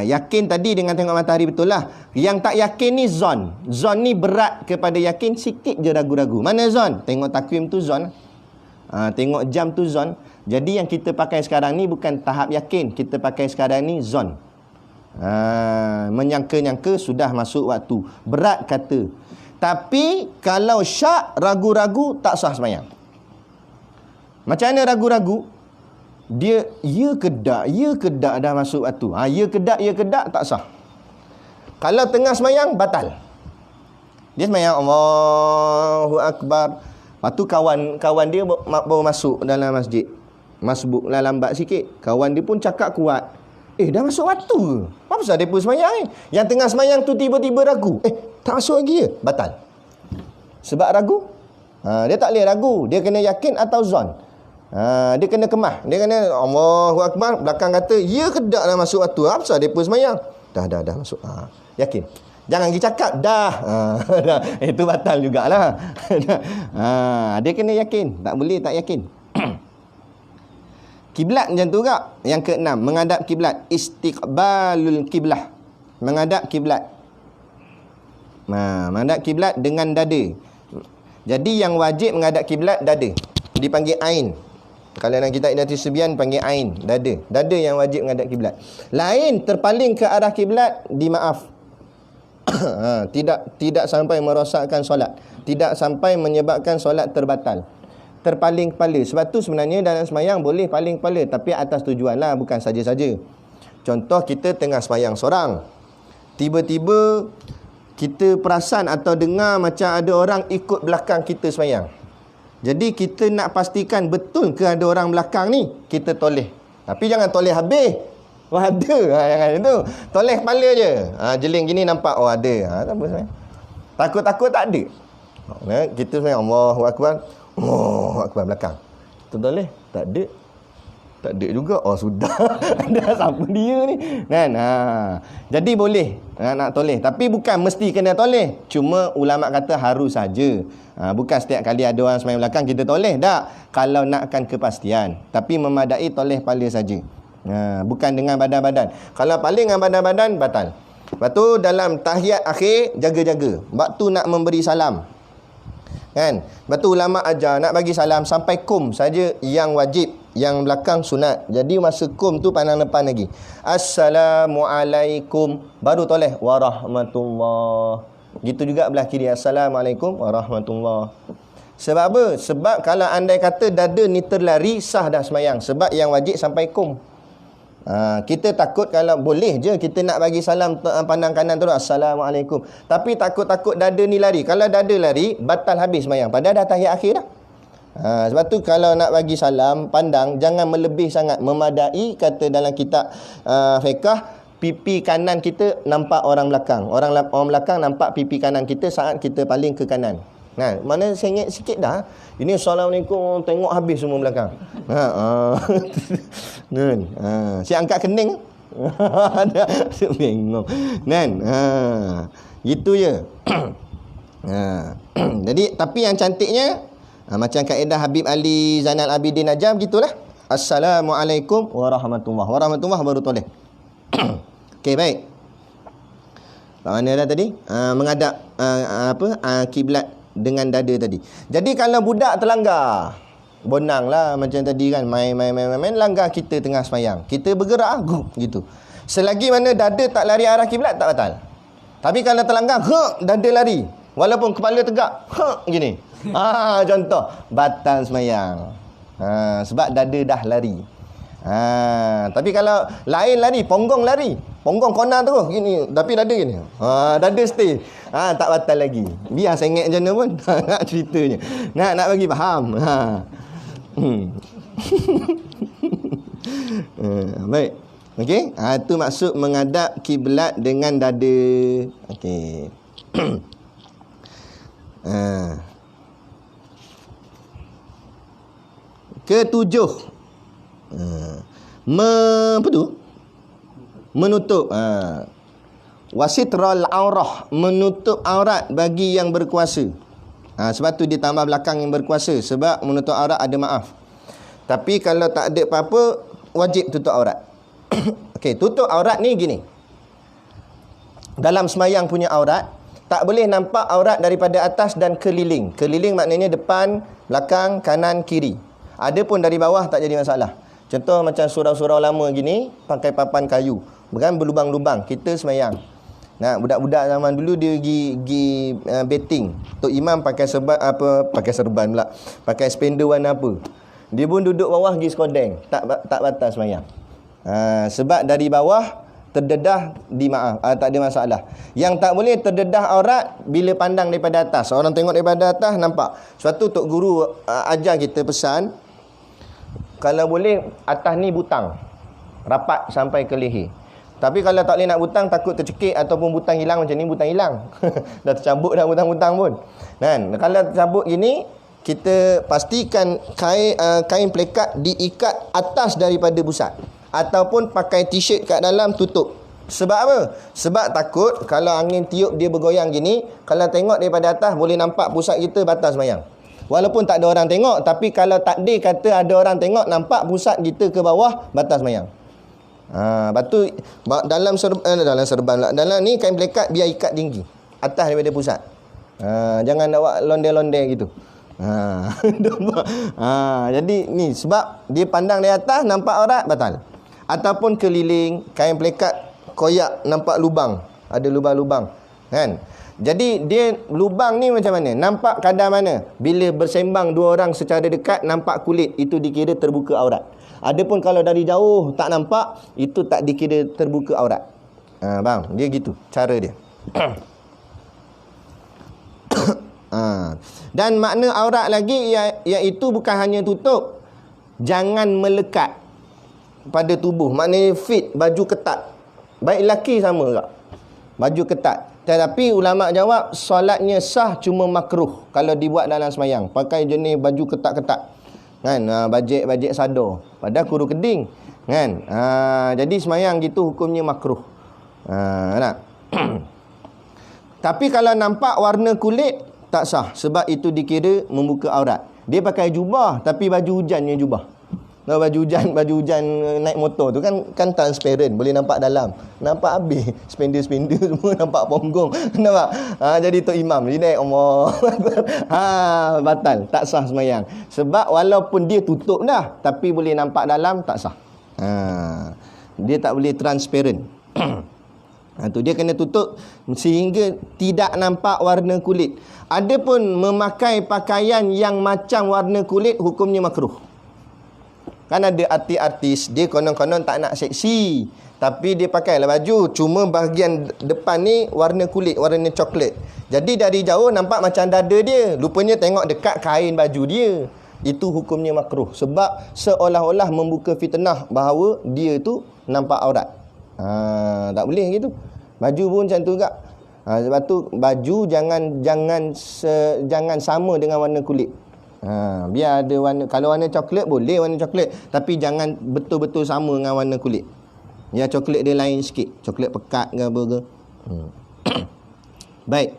Yakin tadi dengan tengok matahari betul lah. Yang tak yakin ni zon. Zon ni berat kepada yakin, sikit je ragu-ragu. Mana zon? Tengok takwim tu zon. Tengok jam tu zon. Jadi yang kita pakai sekarang ni bukan tahap yakin, kita pakai sekarang ni zon. Menyangka-nyangka sudah masuk waktu. Berat kata. Tapi kalau syak, ragu-ragu, tak sah sembahyang. Macam mana ragu-ragu? Dia ya ke tak dah masuk waktu. Ya ke tak, tak sah. Kalau tengah sembahyang, batal. Dia sembahyang Allahu Akbar, lepas tu kawan dia baru masuk dalam masjid. Masbuk lah lambat sikit. Kawan dia pun cakap kuat, dah masuk waktu ke? Apa pasal dia pun sembahyang ni? Yang tengah sembahyang tu tiba-tiba ragu, tak masuk lagi ke? Batal. Sebab ragu. Dia tak boleh ragu, dia kena yakin atau zon. Dia kena kemah. Dia kena Allahu Akbar, belakang kata ya ke tak dah masuk waktu. Apa pasal dia pun sembahyang? Dah masuk. Yakin. Jangan pergi cakap dah. Itu batal jugalah. Dia kena yakin. Tak boleh tak yakin. Kiblat macam tu tak? Yang keenam, menghadap kiblat. Istiqbalul kiblah. Menghadap kiblat. Menghadap kiblat dengan dada. Jadi yang wajib menghadap kiblat dada. Dipanggil ain. Kalau dalam kitab Idatul Sibyan panggil ain, dada. Dada yang wajib menghadap kiblat. Lain terpaling ke arah kiblat, dimaaf. Tidak sampai merosakkan solat. Tidak sampai menyebabkan solat terbatal. Terpaling kepala. Sebab tu sebenarnya dalam sembahyang boleh paling kepala, tapi atas tujuan lah, bukan saja-saja. Contoh kita tengah sembahyang seorang, tiba-tiba kita perasan atau dengar macam ada orang ikut belakang kita sembahyang. Jadi kita nak pastikan betul ke ada orang belakang ni, kita toleh. Tapi jangan toleh habis. Ada. Jangan itu. Toleh kepala je. Jeling gini nampak, ada. Tak apa sebenarnya. Takut-takut tak ada. Kita sebenarnya Allahu Akbar. Allahu Akbar belakang. Kita toleh. Tak ada. Tak ada juga. Sudah. Ada siapa dia ni. Kan? Jadi boleh nak toleh. Tapi bukan mesti kena toleh. Cuma ulama kata harus saja. Bukan setiap kali ada orang sembahyang belakang kita toleh. Tak. Kalau nakkan kepastian. Tapi memadai toleh kepala saja. Bukan dengan badan-badan. Kalau paling dengan badan-badan, batal. Lepas tu dalam tahiyat akhir, jaga-jaga. Waktu nak memberi salam, Kan? Lepas tu ulama ajar nak bagi salam sampai kum saja yang wajib, yang belakang sunat. Jadi masa kum tu pandang depan lagi. Assalamualaikum, baru toleh warahmatullah. Gitu juga belah kiri. Assalamualaikum warahmatullah. Sebab apa? Sebab kalau andai kata dada ni terlari, sah dah semayang. Sebab yang wajib sampai kum. Kita takut kalau boleh je kita nak bagi salam pandang kanan terus Assalamualaikum. Tapi takut-takut dada ni lari. Kalau dada lari, batal habis semayang. Padahal dah tahiyat akhir dah. Sebab tu kalau nak bagi salam pandang, jangan melebih sangat. Memadai, kata dalam kitab fiqh, pipi kanan kita nampak orang belakang. Orang belakang nampak pipi kanan kita saat kita paling ke kanan. Nah, mana sengit sikit dah. Ini Assalamualaikum, tengok habis semua belakang. Si angkat kening. Ada bengong. Kan? Gitu je. Jadi tapi yang cantiknya macam kaedah Habib Ali Zainal Abidin Najam gitulah. Assalamualaikum warahmatullahi wabarakatuh baru toleh. Okey, baik. Mana dah tadi? Menghadap kiblat dengan dada tadi. Jadi kalau budak terlanggar, bonang lah macam tadi kan, main langgar kita tengah semayang, kita bergerak gitu. Selagi mana dada tak lari arah kiblat tak batal. Tapi kalau terlanggar, dada lari, walaupun kepala tegak, gini. Contoh, batal semayang. Sebab dada dah lari. Tapi kalau lain lari, ponggong kona terus gini, tapi dada gini. Dada stay. Tak batal lagi. Biar sengit macam mana pun. Nak ceritanya. Nak bagi faham. Baik. Okey. Itu maksud menghadap kiblat dengan dada. Okey. Ketujuh. Apa tu? Menutup. Wasitral aurah, menutup aurat bagi yang berkuasa. Sebab tu dia tambah belakang yang berkuasa. Sebab menutup aurat ada maaf. Tapi kalau tak ada apa-apa, wajib tutup aurat. Okey, tutup aurat ni gini. Dalam semayang punya aurat, tak boleh nampak aurat daripada atas dan keliling. Keliling maknanya depan, belakang, kanan, kiri. Ada pun dari bawah tak jadi masalah. Contoh macam surau-surau lama gini, pakai papan kayu. Bukan berlubang-lubang. Kita semayang. Nah, budak-budak zaman dulu dia pergi betting. Tok Imam pakai serban pula. Pakai spender warna apa. Dia pun duduk bawah pergi skodeng. Tak batas semayang. Sebab dari bawah terdedah tak ada masalah. Yang tak boleh terdedah aurat bila pandang daripada atas. Orang tengok daripada atas nampak. Sebab tu Tok Guru ajar kita pesan, kalau boleh atas ni butang, rapat sampai ke leher. Tapi kalau tak boleh nak butang, takut tercekik ataupun butang hilang macam ni, butang hilang. Dah tercabut dah butang-butang pun. Kan? Kalau tercabut gini, kita pastikan kain plekat diikat atas daripada pusat. Ataupun pakai t-shirt kat dalam tutup. Sebab apa? Sebab takut kalau angin tiup dia bergoyang gini, kalau tengok daripada atas boleh nampak pusat kita, batal semayang. Walaupun tak ada orang tengok, tapi kalau takdir kata ada orang tengok, nampak pusat kita ke bawah, batal semayang. Lepas tu dalam serban lah, dalam ni kain plekat biar ikat tinggi atas daripada pusat. Jangan awak londe-londe gitu. Jadi ni sebab dia pandang dari atas nampak aurat, batal. Ataupun keliling, kain plekat koyak nampak lubang, ada lubang-lubang kan. Jadi dia lubang ni macam mana? Nampak kadar mana? Bila bersembang dua orang secara dekat nampak kulit, itu dikira terbuka aurat. Adapun kalau dari jauh tak nampak, itu tak dikira terbuka aurat. Bang, dia gitu cara dia. Dan makna aurat lagi iaitu bukan hanya tutup, jangan melekat pada tubuh. Maknanya fit, baju ketat. Baik lelaki sama tak? Baju ketat. Tetapi ulama jawab solatnya sah, cuma makruh kalau dibuat dalam semayang. Pakai jenis baju ketat-ketat. Kan? Bajik sadar. Padahal kuru keding. Kan? Jadi semayang gitu hukumnya makruh. Nak? Tapi kalau nampak warna kulit, tak sah. Sebab itu dikira membuka aurat. Dia pakai jubah, tapi baju hujannya jubah. Nah, baju hujan naik motor tu kan transparent, boleh nampak dalam. Nampak habis spender semua nampak ponggong. Nampak? Jadi Tok Imam dia naik Allah. Batal, tak sah sembahyang. Sebab walaupun dia tutup dah tapi boleh nampak dalam, tak sah. Dia tak boleh transparent. Tu dia kena tutup sehingga tidak nampak warna kulit. Adapun memakai pakaian yang macam warna kulit, hukumnya makruh. Kan ada artis dia konon-konon tak nak seksi, tapi dia pakailah baju, cuma bahagian depan ni warna kulit, warna coklat. Jadi dari jauh nampak macam dada dia, lupanya tengok dekat kain baju dia. Itu hukumnya makruh, sebab seolah-olah membuka fitnah bahawa dia tu nampak aurat. Tak boleh gitu. Baju pun macam tu juga. Sebab tu baju jangan sama dengan warna kulit. Biar ada warna, kalau warna coklat boleh warna coklat, tapi jangan betul-betul sama dengan warna kulit. Ya, coklat dia lain sikit, coklat pekat ke apa ke. Baik.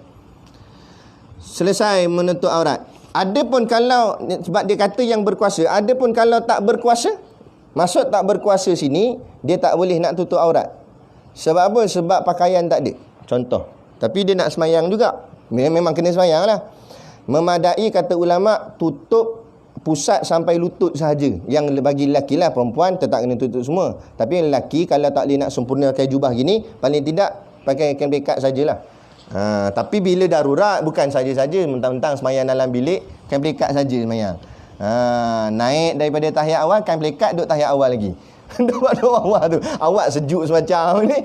Selesai menutup aurat. Adapun kalau, sebab dia kata yang berkuasa, adapun kalau tak berkuasa, maksud tak berkuasa sini, dia tak boleh nak tutup aurat. Sebab apa? Sebab pakaian tak ada. Contoh. Tapi dia nak semayang juga. Memang kena semayang lah. Memadai, kata ulama, tutup pusat sampai lutut sahaja. Yang bagi lelaki lah, perempuan tetap kena tutup semua. Tapi lelaki kalau tak boleh nak sempurna pakai jubah gini, paling tidak pakai kain pelikat sajalah. Tapi bila darurat, bukan saja-saja mentang-mentang semayang dalam bilik, kain pelikat saja semayang. Naik daripada tahiyat awal, kain pelikat duduk tahiyat awal lagi. Duduk awal tu, awak sejuk semacam ni.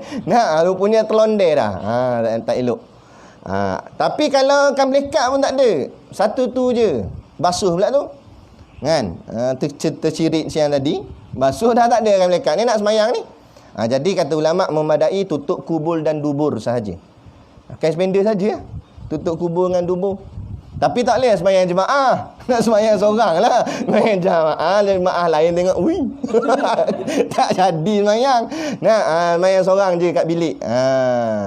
Rupanya terlondeh dah. Tak elok. Tapi kalau kain pelikat pun tak ada, satu tu je, basuh pula tu kan. Tercirit siang tadi, basuh dah tak ada kain pelikat ni, nak semayang ni. Jadi kata ulama, memadai tutup kubul dan dubur sahaja. Kain spender saja, tutup kubul dengan dubur. Tapi tak boleh semayang jemaah. Nak semayang seorang lah. Semayang jemaah lain tengok, wih. Tak jadi semayang. Nak semayang seorang je kat bilik.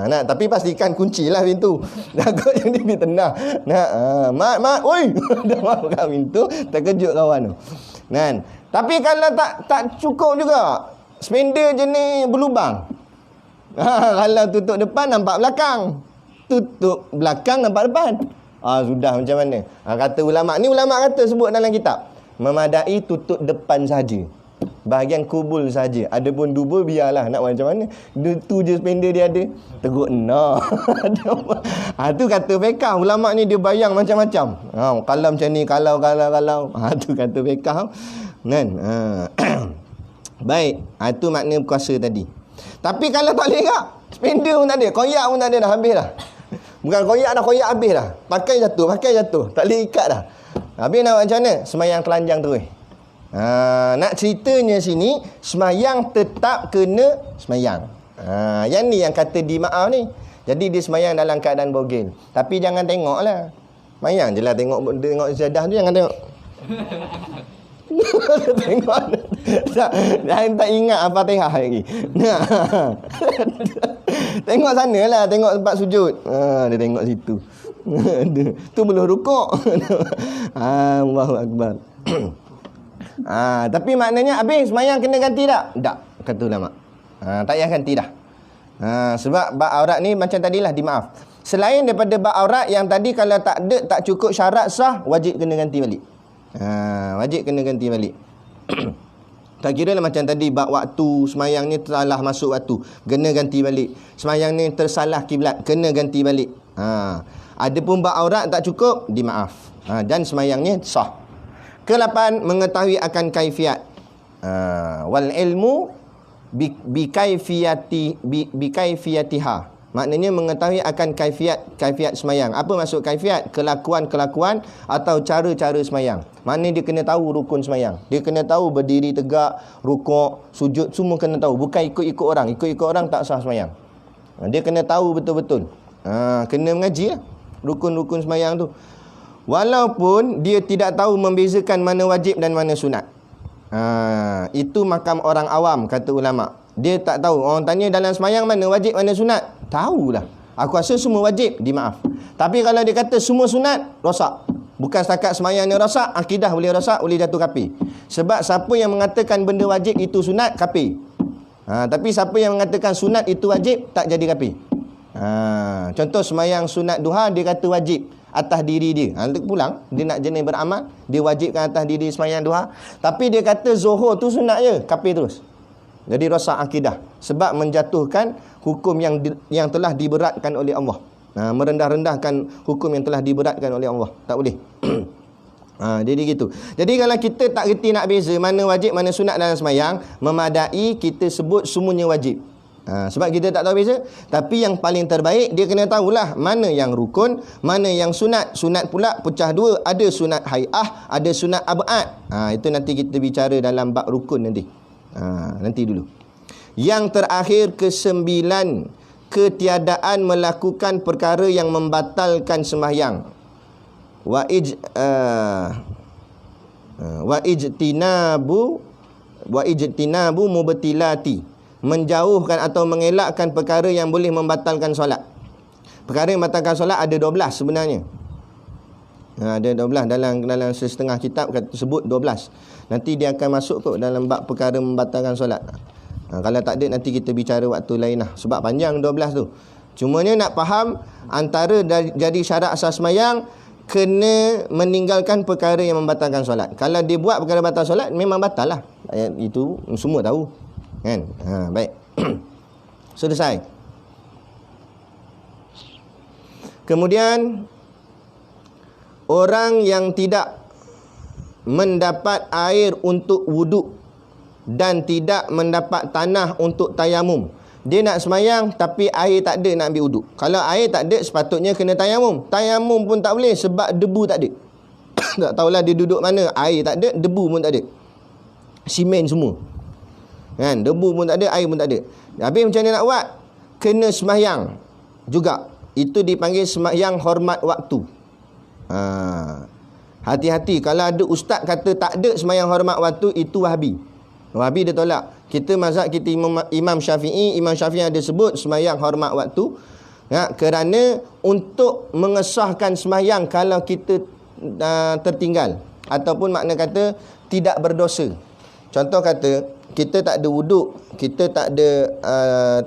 Tapi pastikan kunci lah pintu. Takut jadi fitnah. Mat, woi. Dah buka pintu, terkejut kawan tu. Kan? Tapi kalau tak cukup juga, spender jenis berlubang. Kalau tutup depan nampak belakang, tutup belakang nampak depan. Sudah macam mana? Kata ulama, ni ulama kata sebut dalam kitab, memadai tutup depan saja, bahagian kubul saja. Adapun dubur biarlah nak macam mana. Tu je spender dia ada. Teruk no. Tu kata fiqh. Ulama ni dia bayang macam-macam. Kalau macam ni, kalau. Tu kata fiqh. Kan? Baik. Tu makna kuasa tadi. Tapi kalau tak boleh tak, spender pun tak ada, koyak pun tak ada, dah habis dah. Bukan koyak dah, koyak habis dah. Pakai jatuh. Tak boleh ikat dah. Habis nak macam mana? Semayang telanjang terus. Nak ceritanya sini, semayang tetap kena semayang. Yang ni yang kata di maaf ni. Jadi dia semayang dalam keadaan bogel. Tapi jangan tengok lah. Semayang je lah, tengok sejadah tu, jangan tengok. Tengok tak ingat Al-Fatihah lagi. Tengok sana lah, tengok tempat sujud. Dia tengok situ. Tu belum rukuk. Allahu Akbar. Tapi maknanya habis semayang kena ganti tak? Tak, kata ulama. Tak payah ganti dah. Sebab bab aurat ni macam tadilah, dimaaf. Selain daripada bab aurat yang tadi, kalau tak cukup syarat sah, wajib kena ganti balik. Wajib kena ganti balik. Tak kira lah macam tadi, bab waktu semayang ni tersalah masuk waktu, kena ganti balik. Semayang ni tersalah kiblat, kena ganti balik. Adapun bab aurat tak cukup, dimaaf. Dan semayangnya sah. Ke-8, mengetahui akan kaifiat. Wal ilmu bi kaifiyatiha. Maknanya mengetahui akan kaifiat semayang. Apa maksud kaifiat? Kelakuan-kelakuan atau cara-cara semayang. Maknanya dia kena tahu rukun semayang. Dia kena tahu berdiri tegak, rukuk, sujud, semua kena tahu. Bukan ikut-ikut orang. Ikut-ikut orang tak sah semayang. Dia kena tahu betul-betul. Kena mengaji lah rukun-rukun semayang tu. Walaupun dia tidak tahu membezakan mana wajib dan mana sunat. Itu makam orang awam, kata ulama. Dia tak tahu. Orang tanya dalam semayang mana wajib, mana sunat, tahulah. Aku rasa semua wajib, dimaaf. Tapi kalau dia kata semua sunat, rosak. Bukan setakat semayang ni rosak, akidah boleh rosak, boleh jatuh kafir. Sebab siapa yang mengatakan benda wajib itu sunat, kafir. Tapi siapa yang mengatakan sunat itu wajib, tak jadi kafir. Contoh semayang sunat duha, dia kata wajib atas diri dia. Nanti pulang, dia nak jenis beramal, dia wajibkan atas diri semayang duha. Tapi dia kata zuhur tu sunat je, kafir terus. Jadi rosak akidah. Sebab menjatuhkan hukum yang telah diberatkan oleh Allah. Merendah-rendahkan hukum yang telah diberatkan oleh Allah. Tak boleh. Jadi gitu. Jadi kalau kita tak reti nak beza mana wajib, mana sunat dalam semayang, memadai kita sebut semuanya wajib. Sebab kita tak tahu beza. Tapi yang paling terbaik, dia kena tahulah mana yang rukun, mana yang sunat. Sunat pula pecah dua. Ada sunat hai'ah, ada sunat ab'ad. Itu nanti kita bicara dalam bab rukun nanti. Nanti dulu. Yang terakhir, ke-9, ketiadaan melakukan perkara yang membatalkan sembahyang. Wa ijtinabu mubtilati, menjauhkan atau mengelakkan perkara yang boleh membatalkan solat. Perkara yang membatalkan solat ada 12 sebenarnya. Ada 12 dalam setengah kitab sebut 12. Nanti dia akan masuk kot dalam bab perkara membatalkan solat. Kalau tak ada nanti kita bicara waktu lain lah. Sebab panjang 12 tu. Cumanya nak faham antara jadi syarat asas semayang, kena meninggalkan perkara yang membatalkan solat. Kalau dia buat perkara batal solat, memang batal lah. Itu semua tahu. Kan? Baik. Selesai. Kemudian, orang yang tidak mendapat air untuk wuduk dan tidak mendapat tanah untuk tayamum. Dia nak semayang tapi air tak ada nak ambil wuduk. Kalau air tak ada, sepatutnya kena tayamum. Tayamum pun tak boleh sebab debu tak ada. Tak tahulah dia duduk mana. Air tak ada, debu pun tak ada. Simen semua. Kan? Debu pun tak ada, air pun tak ada. Habis macam mana nak buat? Kena semayang juga. Itu dipanggil semayang hormat waktu. Hati-hati. Kalau ada ustaz kata tak ada semayang hormat waktu, itu Wahabi. Wahabi dia tolak. Kita mazhab kita Imam Syafi'i ada sebut semayang hormat waktu. Kerana untuk mengesahkan semayang kalau kita tertinggal. Ataupun makna kata tidak berdosa. Contoh kata, kita tak ada wuduk, kita tak ada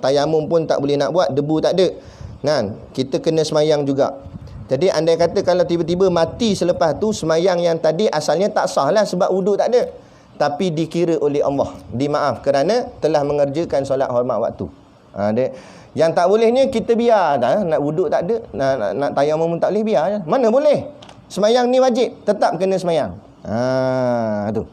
tayamum pun tak boleh nak buat, debu tak ada. Kan? Kita kena semayang juga. Jadi andai kata kalau tiba-tiba mati selepas tu, semayang yang tadi asalnya tak sah lah sebab wuduk tak ada. Tapi dikira oleh Allah, dimaaf kerana telah mengerjakan solat hormat waktu. Yang tak bolehnya kita biar dah, nak wuduk tak ada, nak tayamum pun tak boleh, biar je. Mana boleh? Semayang ni wajib, tetap kena semayang. Tu.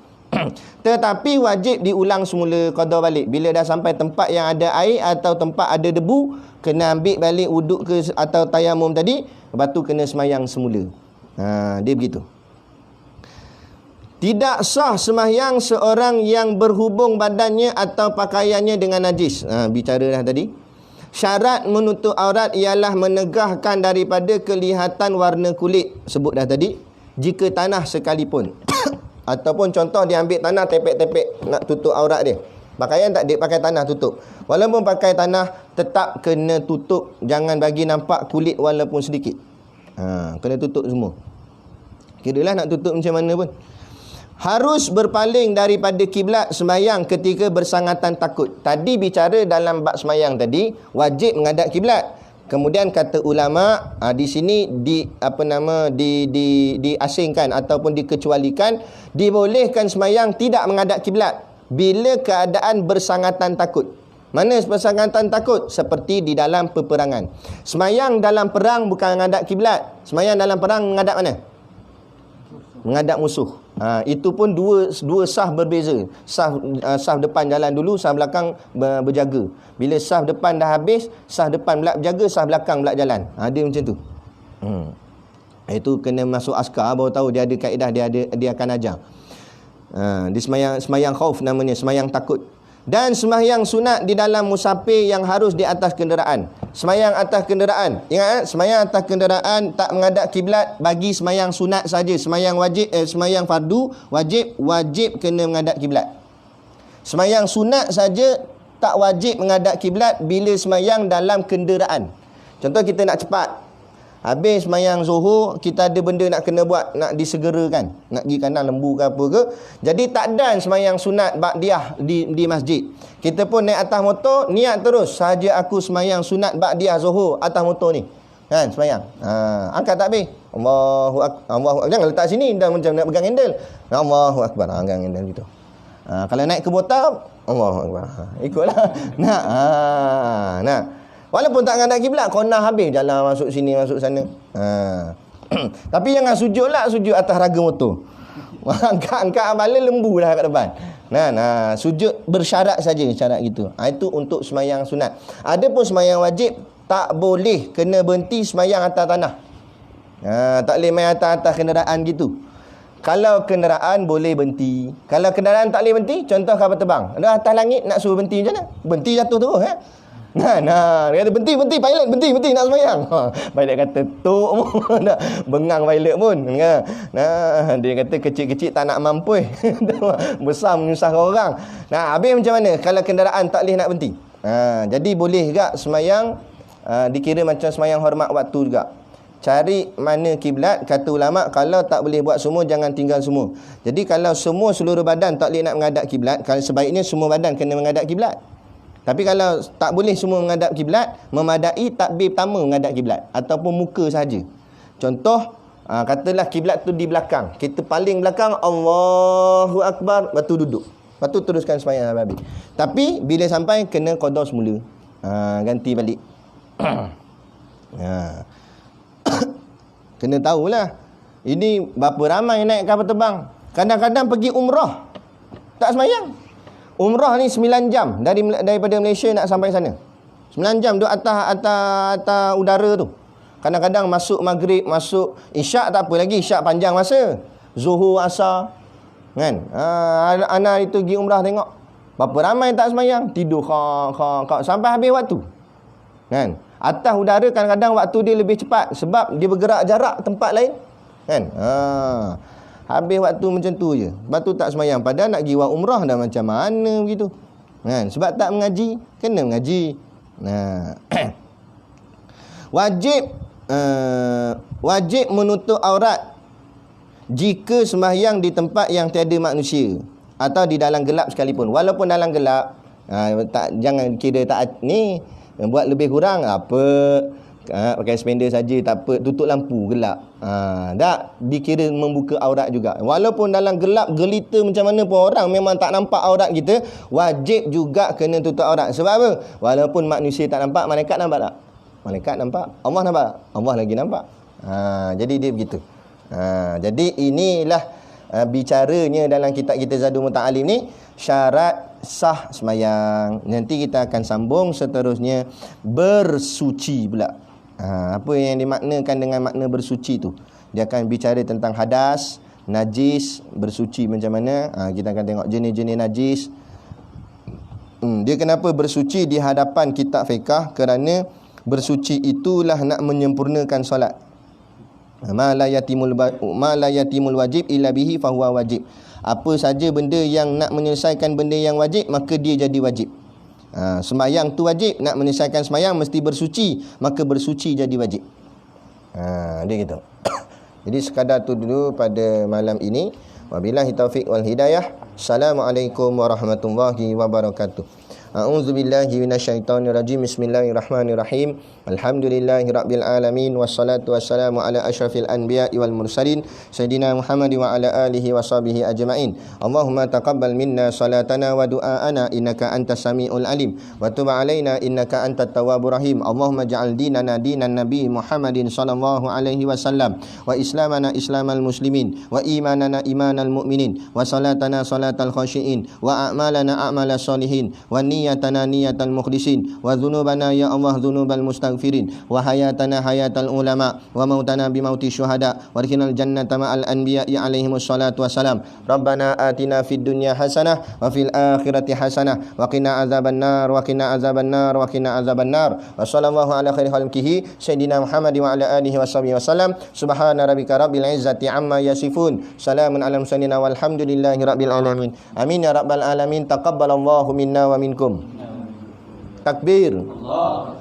Tetapi wajib diulang semula, qada balik. Bila dah sampai tempat yang ada air atau tempat ada debu, kena ambil balik wuduk ke atau tayamum tadi, lepas tu kena semayang semula. Dia begitu. Tidak sah sembahyang seorang yang berhubung badannya atau pakaiannya dengan najis. Bicara dah tadi. Syarat menutup aurat ialah menegahkan daripada kelihatan warna kulit. Sebut dah tadi. Jika tanah sekalipun. Ataupun contoh dia ambil tanah tepek-tepek nak tutup aurat dia. Pakaian tak dia pakai tanah tutup. Walaupun pakai tanah tetap kena tutup. Jangan bagi nampak kulit walaupun sedikit. Kena tutup semua. Kiralah nak tutup macam mana pun. Harus berpaling daripada kiblat sembahyang ketika bersangatan takut. Tadi bicara dalam bab sembahyang tadi, wajib menghadap kiblat. Kemudian kata ulama, di sini diasingkan ataupun dikecualikan, dibolehkan sembahyang tidak menghadap kiblat bila keadaan bersangatan takut. Mana bersangatan takut? Seperti di dalam peperangan. Sembahyang dalam perang bukan menghadap kiblat. Sembahyang dalam perang menghadap mana? Menghadap musuh. Itu pun dua saf berbeza. Saf depan jalan dulu, saf belakang berjaga. Bila saf depan dah habis, saf depan pula berjaga, saf belakang pula jalan. Dia macam tu. Itu kena masuk askar baru tahu dia ada kaedah, dia akan ajar. Di semayang khauf namanya, semayang takut. Dan sembahyang sunat di dalam musafir yang harus di atas kenderaan. Sembahyang atas kenderaan. Ingat, sembahyang atas kenderaan tak menghadap kiblat bagi sembahyang sunat saja. Sembahyang wajib, sembahyang fardu wajib kena menghadap kiblat. Sembahyang sunat saja tak wajib menghadap kiblat bila sembahyang dalam kenderaan. Contoh kita nak cepat. Habis semayang Zuhur, kita ada benda nak kena buat, nak disegerakan, nak pergi kandang lembu ke apa ke. Jadi tak dan semayang sunat ba'diyah di masjid. Kita pun naik atas motor, niat terus, sahaja aku semayang sunat ba'diyah Zuhur atas motor ni. Kan, semayang. Angkat takbir. Allahu Akbar. Jangan letak sini dah macam nak pegang handle. Allahu Akbar. Pegang handle gitu. Kalau naik ke botol, Allahu Akbar. Ikutlah. Nah. Walaupun tak ngadap kiblat, konah habis jalan masuk sini masuk sana. Tapi jangan sujudlah, sujud atas raga motor. Angkat bala lembu dah kat depan. Nah, sujud bersyarat saja, syarat gitu. Itu untuk semayang sunat. Ada pun semayang wajib tak boleh kena berhenti semayang atas tanah. Tak boleh main atas kenderaan gitu. Kalau kenderaan boleh berhenti. Kalau kenderaan tak boleh berhenti, contoh kapal terbang. Ada atas langit nak suruh berhenti macam mana? Berhenti jatuh terus Nah, dia kata berhenti pilot, berhenti nak semayang. Pilot kata tok pun nak bengang pilot pun. Nah, dia kata kecil-kecil tak nak mampu. Besar menyusahkan orang. Nah, habis macam mana kalau kenderaan tak boleh nak berhenti? Jadi boleh juga semayang, dikira macam semayang hormat waktu juga. Cari mana kiblat, kata ulama, kalau tak boleh buat semua, jangan tinggal semua. Jadi kalau semua seluruh badan tak boleh nak menghadap kiblat, kalau sebaiknya semua badan kena menghadap kiblat. Tapi kalau tak boleh semua menghadap kiblat, memadai takbir pertama menghadap kiblat ataupun muka saja. Contoh, katalah kiblat tu di belakang. Kita paling belakang, Allahu Akbar, lepas tu duduk. Lepas tu teruskan sembahyang sampai habis. Tapi bila sampai kena qada semula. Ganti balik. Kena tahulah. Ini berapa ramai naik kapal terbang. Kadang-kadang pergi umrah, tak sembahyang. Umrah ni 9 jam daripada Malaysia nak sampai sana. 9 jam duduk atas udara tu. Kadang-kadang masuk maghrib, masuk isyak tak apa lagi, isyak panjang masa. Zuhur, asar. Kan? Anak itu pergi umrah tengok. Berapa ramai tak semayang, tidur sampai habis waktu. Kan? Atas udara kadang-kadang waktu dia lebih cepat sebab dia bergerak jarak tempat lain. Kan? Habis waktu macam tu je. Lepas tu tak semayang. Padahal nak pergi buat umrah dah macam mana begitu. Kan? Sebab tak mengaji, kena mengaji. Wajib menutup aurat jika sembahyang di tempat yang tiada manusia atau di dalam gelap sekalipun. Walaupun dalam gelap, jangan kira tak ni buat lebih kurang apa. Pakai spender saja tak apa, tutup lampu gelap. Tak dikira membuka aurat juga. Walaupun dalam gelap gelita macam mana pun orang memang tak nampak aurat kita, wajib juga kena tutup aurat. Sebab apa? Walaupun manusia tak nampak, malaikat nampak tak? Malaikat nampak. Allah nampak? Allah lagi nampak. Jadi dia begitu. Jadi inilah bicaranya dalam kitab kita Zadul Muta'alim ni, syarat sah semayang. Nanti kita akan sambung seterusnya bersuci pula. Apa yang dimaknakan dengan makna bersuci tu? Dia akan bicara tentang hadas, najis, bersuci macam mana. Kita akan tengok jenis-jenis najis. Dia kenapa bersuci di hadapan kitab fiqh? Kerana bersuci itulah nak menyempurnakan solat. Ma la yatimul wajib illa bihi fahuwa wajib. Apa saja benda yang nak menyelesaikan benda yang wajib, maka dia jadi wajib. Sembahyang tu wajib, nak menyelesaikan sembahyang mesti bersuci, maka bersuci jadi wajib. Dia gitu. Jadi sekadar tu dulu pada malam ini. Wabillahi taufiq wal hidayah. Assalamualaikum warahmatullahi wabarakatuh. A'udzubillahi minasyaitonirrajim. Bismillahirrahmanirrahim. Alhamdulillahirabbil alamin wassalatu wassalamu ala asyrafil anbiya'i wal mursalin sayyidina Muhammad wa ala alihi washabihi ajmain. Allahumma taqabbal minna salatana wa du'aana innaka antas samiul alim wa tub alaina innaka antat tawwabur rahim. Allahumma ja'al dinana dinan nabi Muhammadin sallallahu alaihi wasallam wa islamana islamal muslimin wa imanana imanal mu'minin wa salatana salatal khashiin wa a'malana a'malas solihin wa niyatana niyatal mukhlisin wa dhunubana ya Allah dhunubal mustaghfirin wa hayatana hayatal ulama wa mautana bimauti syuhada warkinal jannata ma'al anbiya'i alaihimus salatu wassalam. Rabbana atina fid dunya hasanah wa fil akhirati hasanah wa qina azaban nar wa qina azaban nar wa qina azaban nar. Wa sallallahu ala khairi khalqihi sayyidina Muhammad wa ala alihi washabihi wasallam. Subhana rabbika rabbil izzati amma yasifun. Salamun alal mursalin walhamdulillahi rabbil alamin. Amin ya rabbal alamin. Taqabbalallahu minna wa minkum. Takbir. Allah.